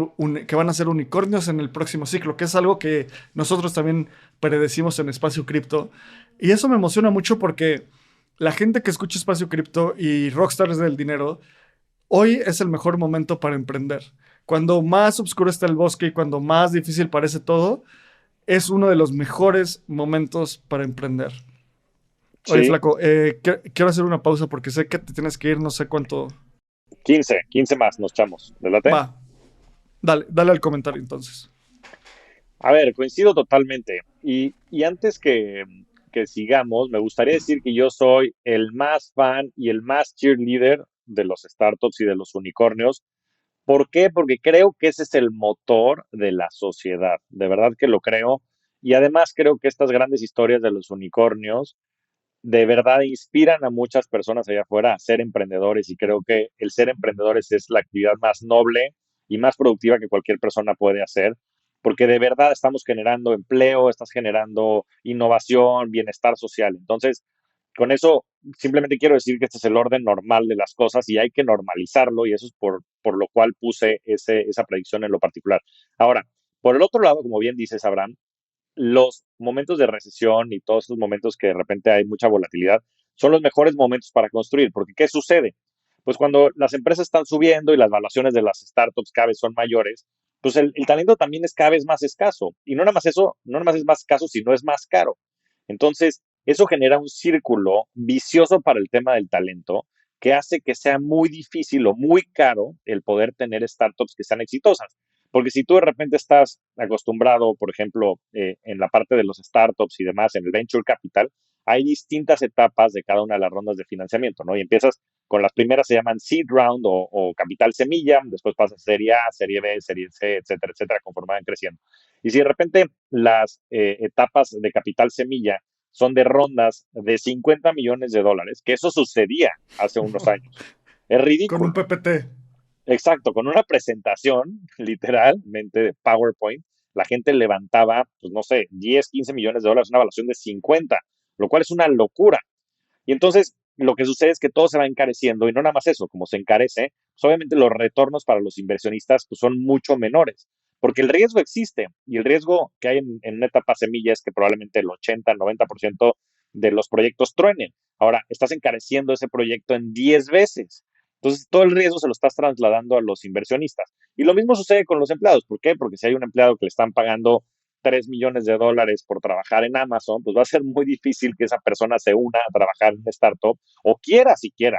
unicornios en el próximo ciclo, que es algo que nosotros también predecimos en Espacio Cripto. Y eso me emociona mucho porque la gente que escucha Espacio Cripto y Rockstars del dinero, hoy es el mejor momento para emprender. Cuando más oscuro está el bosque y cuando más difícil parece todo, es uno de los mejores momentos para emprender. Oye, Sí, Flaco, quiero hacer una pausa porque sé que te tienes que ir, no sé cuánto. 15 más nos echamos. ¿De late? Va, dale al comentario entonces. A ver, coincido totalmente. Y antes que sigamos, me gustaría decir que yo soy el más fan y el más cheerleader de los startups y de los unicornios. ¿Por qué? Porque creo que ese es el motor de la sociedad. De verdad que lo creo. Y además creo que estas grandes historias de los unicornios de verdad inspiran a muchas personas allá afuera a ser emprendedores y creo que el ser emprendedores es la actividad más noble y más productiva que cualquier persona puede hacer, porque de verdad estamos generando empleo, estás generando innovación, bienestar social. Entonces, con eso simplemente quiero decir que este es el orden normal de las cosas y hay que normalizarlo y eso es por lo cual puse esa predicción en lo particular. Ahora, por el otro lado, como bien dices, Abraham, los momentos de recesión y todos esos momentos que de repente hay mucha volatilidad son los mejores momentos para construir, porque ¿qué sucede? Pues cuando las empresas están subiendo y las valuaciones de las startups cada vez son mayores, pues el talento también es cada vez más escaso. Y no nada más eso, no nada más es más escaso, sino es más caro. Entonces, eso genera un círculo vicioso para el tema del talento que hace que sea muy difícil o muy caro el poder tener startups que sean exitosas. Porque si tú de repente estás acostumbrado, por ejemplo, en la parte de los startups y demás, en el venture capital, hay distintas etapas de cada una de las rondas de financiamiento, ¿no? Y empiezas con las primeras, se llaman seed round o capital semilla, después pasas a serie A, serie B, serie C, etcétera, conforme van creciendo. Y si de repente las etapas de capital semilla son de rondas de 50 millones de dólares, que eso sucedía hace unos años. Es Con un ridículo. PPT. Exacto, con una presentación, literalmente, de PowerPoint, la gente levantaba, pues no sé, 10, 15 millones de dólares, una evaluación de 50, lo cual es una locura. Y entonces, lo que sucede es que todo se va encareciendo, y no nada más eso, como se encarece, pues obviamente los retornos para los inversionistas pues, son mucho menores, porque el riesgo existe, y el riesgo que hay en una etapa semilla es que probablemente el 80, 90% de los proyectos truenen. Ahora, estás encareciendo ese proyecto en 10 veces. Entonces, todo el riesgo se lo estás trasladando a los inversionistas. Y lo mismo sucede con los empleados. ¿Por qué? Porque si hay un empleado que le están pagando 3 millones de dólares por trabajar en Amazon, pues va a ser muy difícil que esa persona se una a trabajar en una startup o quiera siquiera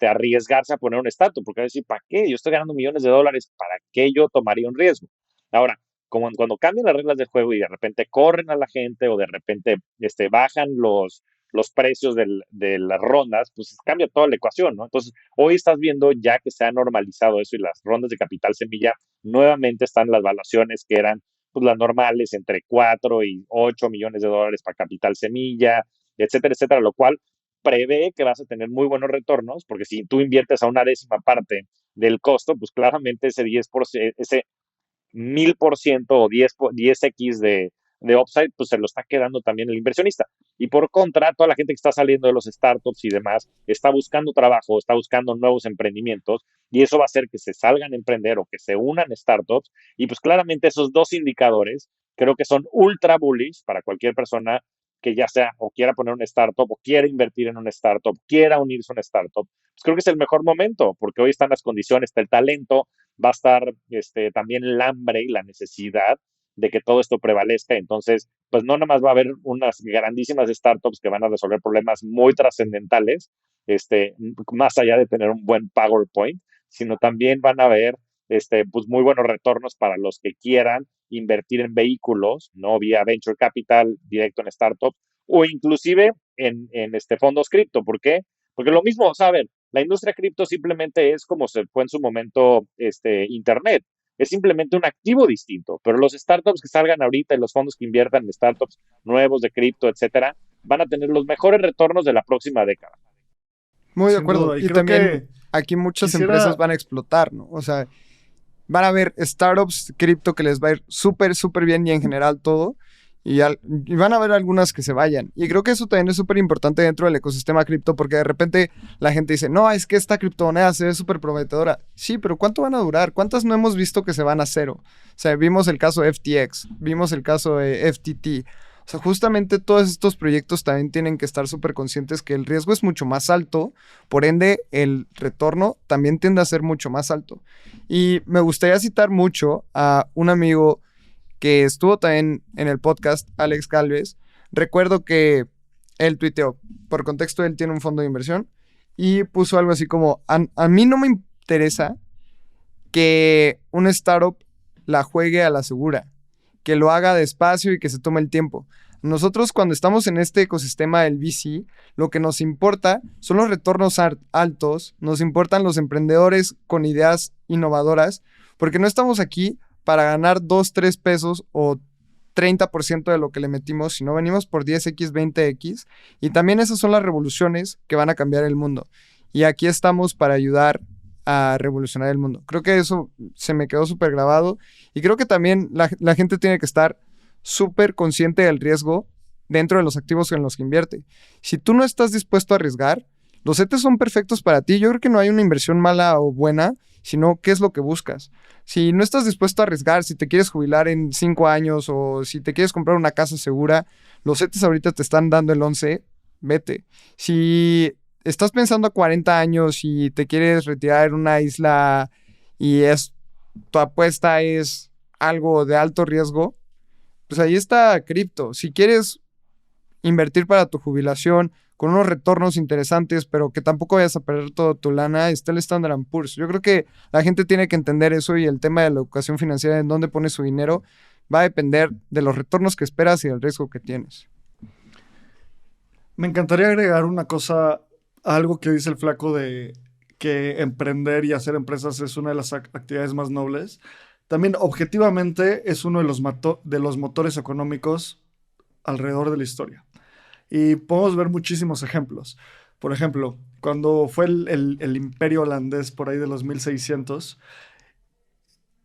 arriesgarse a poner un startup, porque va a decir, ¿para qué? Yo estoy ganando millones de dólares, ¿para qué yo tomaría un riesgo? Ahora, como cuando cambian las reglas del juego y de repente corren a la gente o de repente bajan los precios de las rondas, pues cambia toda la ecuación, ¿no? Entonces, hoy estás viendo ya que se ha normalizado eso y las rondas de capital semilla nuevamente están las valuaciones que eran pues, las normales entre 4 y 8 millones de dólares para capital semilla, etcétera, lo cual prevé que vas a tener muy buenos retornos, porque si tú inviertes a una décima parte del costo, pues claramente ese 10%, ese 1000% o 10x de upside, pues se lo está quedando también el inversionista. Y por contra, toda la gente que está saliendo de los startups y demás está buscando trabajo, está buscando nuevos emprendimientos y eso va a hacer que se salgan a emprender o que se unan startups. Y pues claramente esos dos indicadores creo que son ultra bullish para cualquier persona que ya sea o quiera poner una startup o quiera invertir en una startup, quiera unirse a una startup. Pues creo que es el mejor momento porque hoy están las condiciones, está el talento, va a estar también el hambre y la necesidad de que todo esto prevalezca. Entonces, pues no nada más va a haber unas grandísimas startups que van a resolver problemas muy trascendentales, más allá de tener un buen PowerPoint, sino también van a haber pues muy buenos retornos para los que quieran invertir en vehículos, ¿no? Vía venture capital, directo en startups, o inclusive en fondos cripto. ¿Por qué? Porque lo mismo, ¿saben? La industria cripto simplemente es como se fue en su momento Internet. Es simplemente un activo distinto, pero los startups que salgan ahorita y los fondos que inviertan en startups nuevos de cripto, etcétera, van a tener los mejores retornos de la próxima década. Muy de Sin acuerdo. duda. Y Y creo también que aquí muchas quisiera- empresas van a explotar, ¿no? O sea, van a haber startups cripto que les va a ir súper, súper bien y en general todo. Y van a haber algunas que se vayan. Y creo que eso también es súper importante dentro del ecosistema cripto porque de repente la gente dice, no, es que esta criptomoneda se ve súper prometedora. Sí, pero ¿cuánto van a durar? ¿Cuántas no hemos visto que se van a cero? O sea, vimos el caso de FTX, vimos el caso de FTT. O sea, justamente todos estos proyectos también tienen que estar súper conscientes que el riesgo es mucho más alto, por ende el retorno también tiende a ser mucho más alto. Y me gustaría citar mucho a un amigo que estuvo también en el podcast, Alex Galvez. Recuerdo que él tuiteó, por contexto él tiene un fondo de inversión, y puso algo así como, a mí no me interesa que una startup la juegue a la segura, que lo haga despacio y que se tome el tiempo. Nosotros cuando estamos en este ecosistema del VC, lo que nos importa son los retornos altos, nos importan los emprendedores con ideas innovadoras, porque no estamos aquí para ganar 2, 3 pesos o 30% de lo que le metimos, sino venimos por 10x, 20x, y también esas son las revoluciones que van a cambiar el mundo. Y aquí estamos para ayudar a revolucionar el mundo. Creo que eso se me quedó súper grabado y creo que también la gente tiene que estar súper consciente del riesgo dentro de los activos en los que invierte. Si tú no estás dispuesto a arriesgar, los CETES son perfectos para ti. Yo creo que no hay una inversión mala o buena, sino qué es lo que buscas. Si no estás dispuesto a arriesgar, si te quieres jubilar en 5 años o si te quieres comprar una casa segura, los CETES ahorita te están dando el 11, vete. Si estás pensando a 40 años y te quieres retirar en una isla y tu apuesta es algo de alto riesgo, pues ahí está cripto. Si quieres invertir para tu jubilación con unos retornos interesantes, pero que tampoco vayas a perder toda tu lana, está el Standard & Poor's. Yo creo que la gente tiene que entender eso y el tema de la educación financiera, en dónde pones su dinero, va a depender de los retornos que esperas y del riesgo que tienes. Me encantaría agregar una cosa, algo que dice el flaco de que emprender y hacer empresas es una de las actividades más nobles. También objetivamente es uno de los motores económicos alrededor de la historia. Y podemos ver muchísimos ejemplos. Por ejemplo, cuando fue el imperio holandés por ahí de los 1600,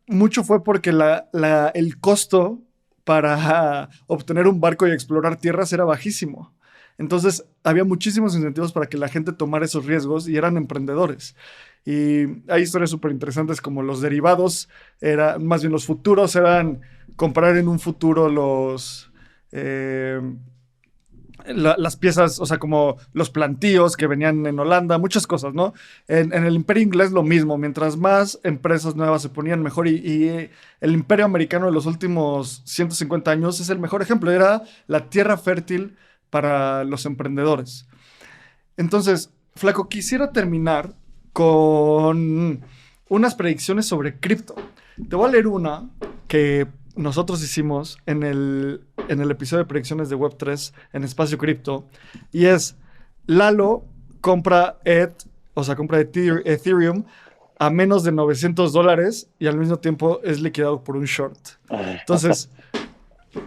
mucho fue porque el costo para obtener un barco y explorar tierras era bajísimo. Entonces había muchísimos incentivos para que la gente tomara esos riesgos y eran emprendedores. Y hay historias súper interesantes como los derivados, más bien los futuros eran comprar en un futuro las piezas, o sea, como los plantíos que venían en Holanda, muchas cosas, ¿no? En el imperio inglés lo mismo, mientras más empresas nuevas se ponían mejor y el imperio americano de los últimos 150 años es el mejor ejemplo, era la tierra fértil para los emprendedores. Entonces, Flaco, quisiera terminar con unas predicciones sobre cripto. Te voy a leer una que nosotros hicimos en el episodio de predicciones de Web3 en Espacio Cripto. Y es, Lalo compra compra Ethereum a menos de $900 y al mismo tiempo es liquidado por un short. Entonces,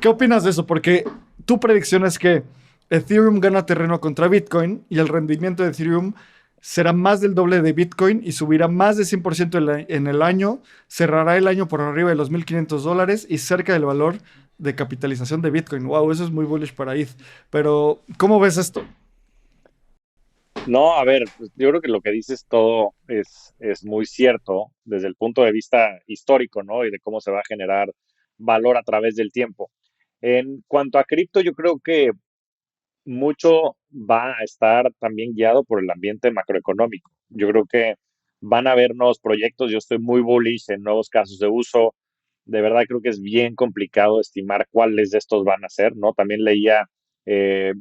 ¿qué opinas de eso? Porque tu predicción es que Ethereum gana terreno contra Bitcoin y el rendimiento de Ethereum será más del doble de Bitcoin y subirá más de 100% en el año, cerrará el año por arriba de los $1,500 y cerca del valor de capitalización de Bitcoin. Wow, eso es muy bullish para ETH. Pero, ¿cómo ves esto? No, a ver, pues, yo creo que lo que dices todo es muy cierto desde el punto de vista histórico, ¿no? Y de cómo se va a generar valor a través del tiempo. En cuanto a cripto, yo creo que mucho va a estar también guiado por el ambiente macroeconómico. Yo creo que van a haber nuevos proyectos. Yo estoy muy bullish en nuevos casos de uso. De verdad creo que es bien complicado estimar cuáles de estos van a ser, ¿no? También leía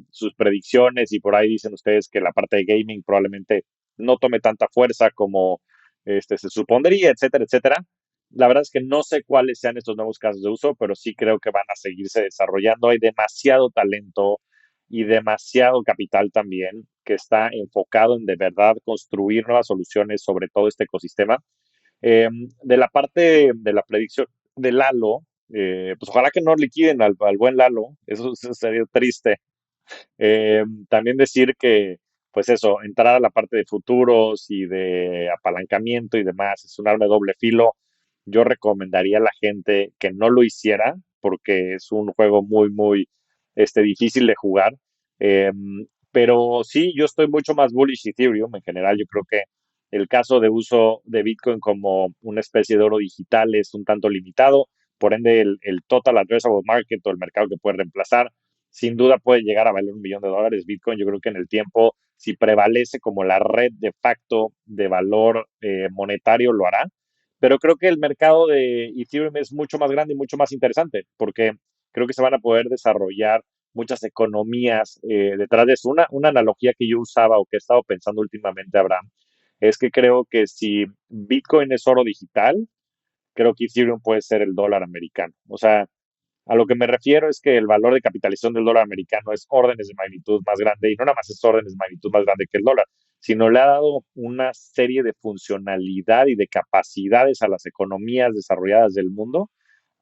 sus predicciones y por ahí dicen ustedes que la parte de gaming probablemente no tome tanta fuerza como se supondría, etcétera, etcétera. La verdad es que no sé cuáles sean estos nuevos casos de uso, pero sí creo que van a seguirse desarrollando. Hay demasiado talento y demasiado capital también que está enfocado en de verdad construir nuevas soluciones sobre todo este ecosistema. De la parte de la predicción de Lalo, pues ojalá que no liquiden al buen Lalo, eso sería triste. También decir que, pues eso, entrar a la parte de futuros y de apalancamiento y demás es un arma de doble filo. yo recomendaría a la gente que no lo hiciera porque es un juego muy, muy difícil de jugar. Eh, pero sí, yo estoy mucho más bullish Ethereum en general. Yo creo que el caso de uso de Bitcoin como una especie de oro digital es un tanto limitado. Por ende, el total addressable market o el mercado que puede reemplazar, sin duda puede llegar a valer $1 millón. Bitcoin, yo creo que en el tiempo, si prevalece como la red de facto de valor monetario, lo hará. Pero creo que el mercado de Ethereum es mucho más grande y mucho más interesante, porque creo que se van a poder desarrollar muchas economías detrás de eso. Una analogía que yo usaba o que he estado pensando últimamente, Abraham, es que creo que si Bitcoin es oro digital, creo que Ethereum puede ser el dólar americano. O sea, a lo que me refiero es que el valor de capitalización del dólar americano es órdenes de magnitud más grande, y no nada más es órdenes de magnitud más grande que el dólar, sino le ha dado una serie de funcionalidad y de capacidades a las economías desarrolladas del mundo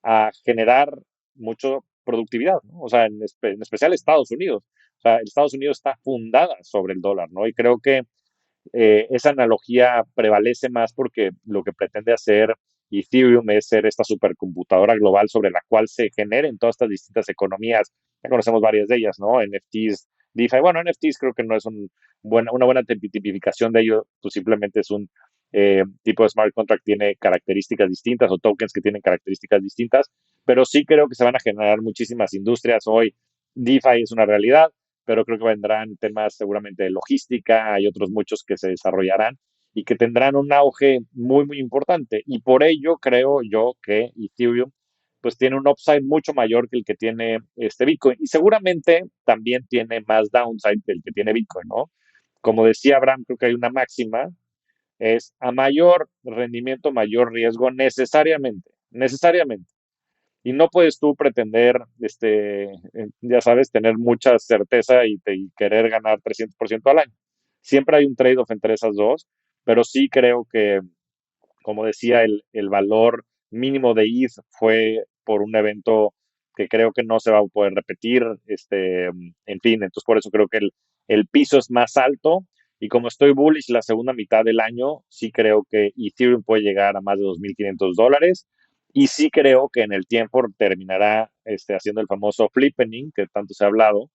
a generar mucha productividad, ¿no? O sea, en especial Estados Unidos. O sea, Estados Unidos está fundada sobre el dólar, ¿no? Y creo que esa analogía prevalece más porque lo que pretende hacer Ethereum es ser esta supercomputadora global sobre la cual se generen todas estas distintas economías. Ya conocemos varias de ellas, ¿no? NFTs, DeFi. Bueno, NFTs creo que no es una buena tipificación de ello, pues simplemente es un tipo de smart contract, tiene características distintas, o tokens que tienen características distintas, pero sí creo que se van a generar muchísimas industrias. Hoy DeFi es una realidad, pero creo que vendrán temas seguramente de logística, hay otros muchos que se desarrollarán y que tendrán un auge muy, muy importante. Y por ello creo yo que Ethereum pues tiene un upside mucho mayor que el que tiene Bitcoin. Y seguramente también tiene más downside del que tiene Bitcoin, ¿no? Como decía Abraham, creo que hay una máxima, es a mayor rendimiento, mayor riesgo necesariamente, necesariamente. Y no puedes tú pretender, ya sabes, tener mucha certeza y querer ganar 300% al año. Siempre hay un trade-off entre esas dos, pero sí creo que, como decía, el valor mínimo de ETH fue por un evento que creo que no se va a poder repetir, en fin, entonces por eso creo que el piso es más alto, y como estoy bullish la segunda mitad del año, sí creo que Ethereum puede llegar a más de $2,500, y sí creo que en el tiempo terminará haciendo el famoso flippening que tanto se ha hablado.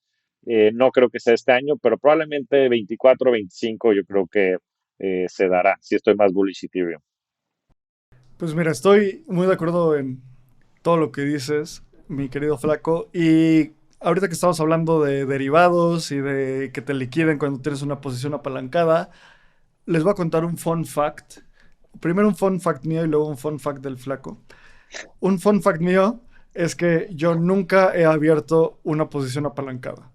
No creo que sea este año, pero probablemente 24, 25 yo creo que se dará, si estoy más bullish Ethereum. Pues mira, estoy muy de acuerdo en todo lo que dices, mi querido Flaco. Y ahorita que estamos hablando de derivados y de que te liquiden cuando tienes una posición apalancada, les voy a contar un fun fact. Primero un fun fact mío y luego un fun fact del Flaco. Un fun fact mío es que yo nunca he abierto una posición apalancada.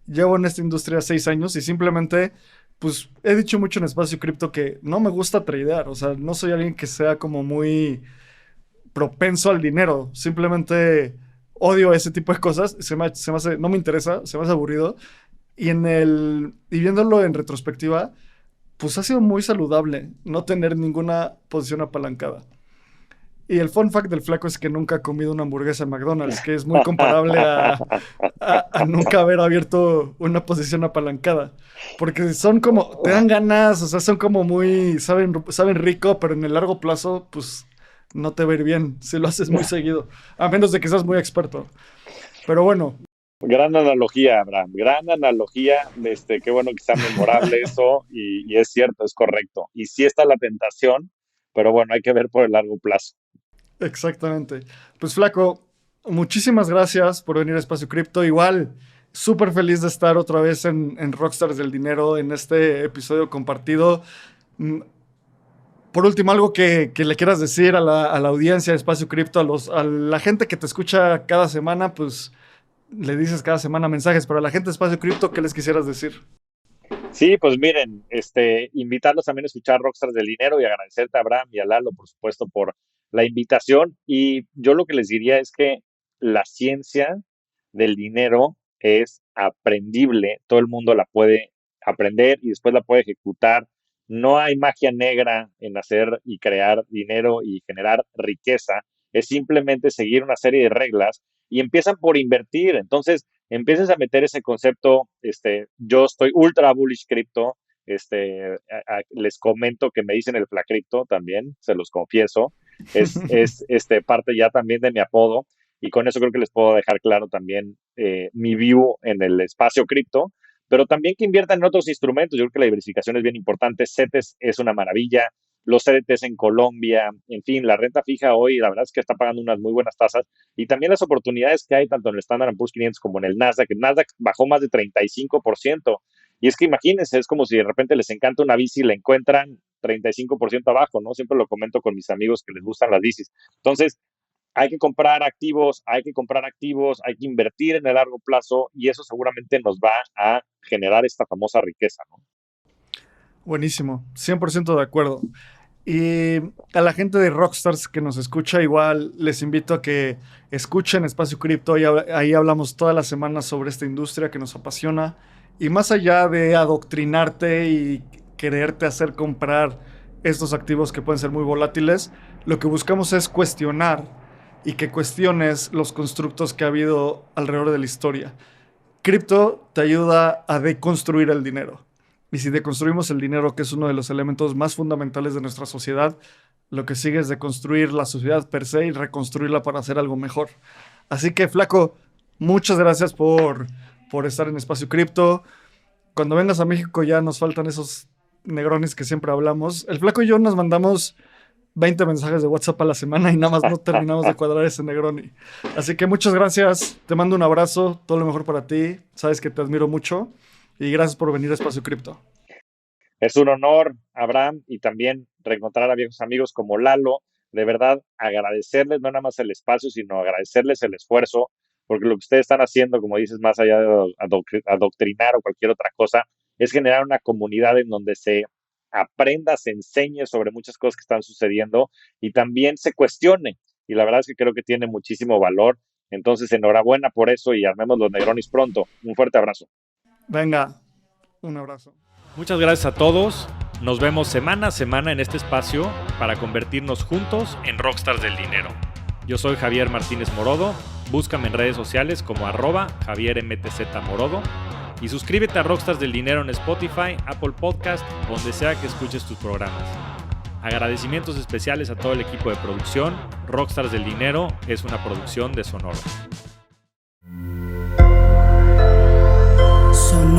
Llevo en esta industria 6 años y simplemente, pues he dicho mucho en Espacio Cripto que no me gusta tradear. O sea, no soy alguien que sea como muy propenso al dinero. Simplemente odio ese tipo de cosas. Se me hace, no me interesa, se me hace aburrido. Y viéndolo en retrospectiva, pues ha sido muy saludable no tener ninguna posición apalancada. Y el fun fact del Flaco es que nunca ha comido una hamburguesa en McDonald's, que es muy comparable a nunca haber abierto una posición apalancada. Porque son como, te dan ganas, o sea, son como muy, saben rico, pero en el largo plazo, pues no te va a ir bien si lo haces muy seguido. A menos de que seas muy experto. Pero bueno. Gran analogía, Abraham, gran analogía. Qué bueno que sea memorable eso, y es cierto, es correcto. Y sí está la tentación, pero bueno, hay que ver por el largo plazo. Exactamente. Pues Flaco, muchísimas gracias por venir a Espacio Cripto. Igual, súper feliz de estar otra vez en Rockstars del Dinero, en este episodio compartido. Por último, algo que le quieras decir a la audiencia de Espacio Cripto, a la gente que te escucha cada semana, pues le dices cada semana mensajes, pero a la gente de Espacio Cripto, ¿qué les quisieras decir? Sí, pues miren, invitarlos también a escuchar Rockstars del Dinero, y agradecerte a Abraham y a Lalo, por supuesto, por la invitación. Y yo lo que les diría es que la ciencia del dinero es aprendible, todo el mundo la puede aprender y después la puede ejecutar. No hay magia negra en hacer y crear dinero y generar riqueza, es simplemente seguir una serie de reglas, y empiezan por invertir. Entonces, empieces a meter ese concepto. Yo estoy ultra bullish cripto. Les comento que me dicen el Flacripto también, se los confieso. es parte ya también de mi apodo, y con eso creo que les puedo dejar claro también mi view en el espacio cripto, pero también que inviertan en otros instrumentos. Yo creo que la diversificación es bien importante. CETES es una maravilla, los CDTs en Colombia, en fin, la renta fija hoy, la verdad es que está pagando unas muy buenas tasas, y también las oportunidades que hay tanto en el Standard & Poor's 500 como en el Nasdaq. El Nasdaq bajó más de 35%, y es que imagínense, es como si de repente les encanta una bici y la encuentran 35% abajo, ¿no? Siempre lo comento con mis amigos que les gustan las bicis. Entonces, hay que comprar activos, hay que invertir en el largo plazo, y eso seguramente nos va a generar esta famosa riqueza, ¿no? Buenísimo, 100% de acuerdo. Y a la gente de Rockstars que nos escucha, igual les invito a que escuchen Espacio Cripto. Ahí hablamos todas las semanas sobre esta industria que nos apasiona. Y más allá de adoctrinarte y quererte hacer comprar estos activos que pueden ser muy volátiles, lo que buscamos es cuestionar y que cuestiones los constructos que ha habido alrededor de la historia. Cripto te ayuda a deconstruir el dinero. Y si deconstruimos el dinero, que es uno de los elementos más fundamentales de nuestra sociedad, lo que sigue es deconstruir la sociedad per se y reconstruirla para hacer algo mejor. Así que, Flaco, muchas gracias por estar en Espacio Cripto. Cuando vengas a México ya nos faltan esos negronis que siempre hablamos. El Flaco y yo nos mandamos 20 mensajes de WhatsApp a la semana y nada más no terminamos de cuadrar ese negroni. Así que muchas gracias. Te mando un abrazo. Todo lo mejor para ti. Sabes que te admiro mucho. Y gracias por venir a Espacio Cripto. Es un honor, Abraham, y también reencontrar a viejos amigos como Lalo. De verdad, agradecerles no nada más el espacio, sino agradecerles el esfuerzo, porque lo que ustedes están haciendo, como dices, más allá de adoctrinar o cualquier otra cosa, es generar una comunidad en donde se aprenda, se enseñe sobre muchas cosas que están sucediendo y también se cuestione. Y la verdad es que creo que tiene muchísimo valor. Entonces, enhorabuena por eso y armemos los negronis pronto. Un fuerte abrazo. Venga, un abrazo. Muchas gracias a todos. Nos vemos semana a semana en este espacio para convertirnos juntos en rockstars del dinero. Yo soy Javier Martínez Morodo. Búscame en redes sociales como @JavierMTZMorodo y suscríbete a Rockstars del Dinero en Spotify, Apple Podcast, donde sea que escuches tus programas. Agradecimientos especiales a todo el equipo de producción. Rockstars del Dinero es una producción de Sonoro. Sonoro.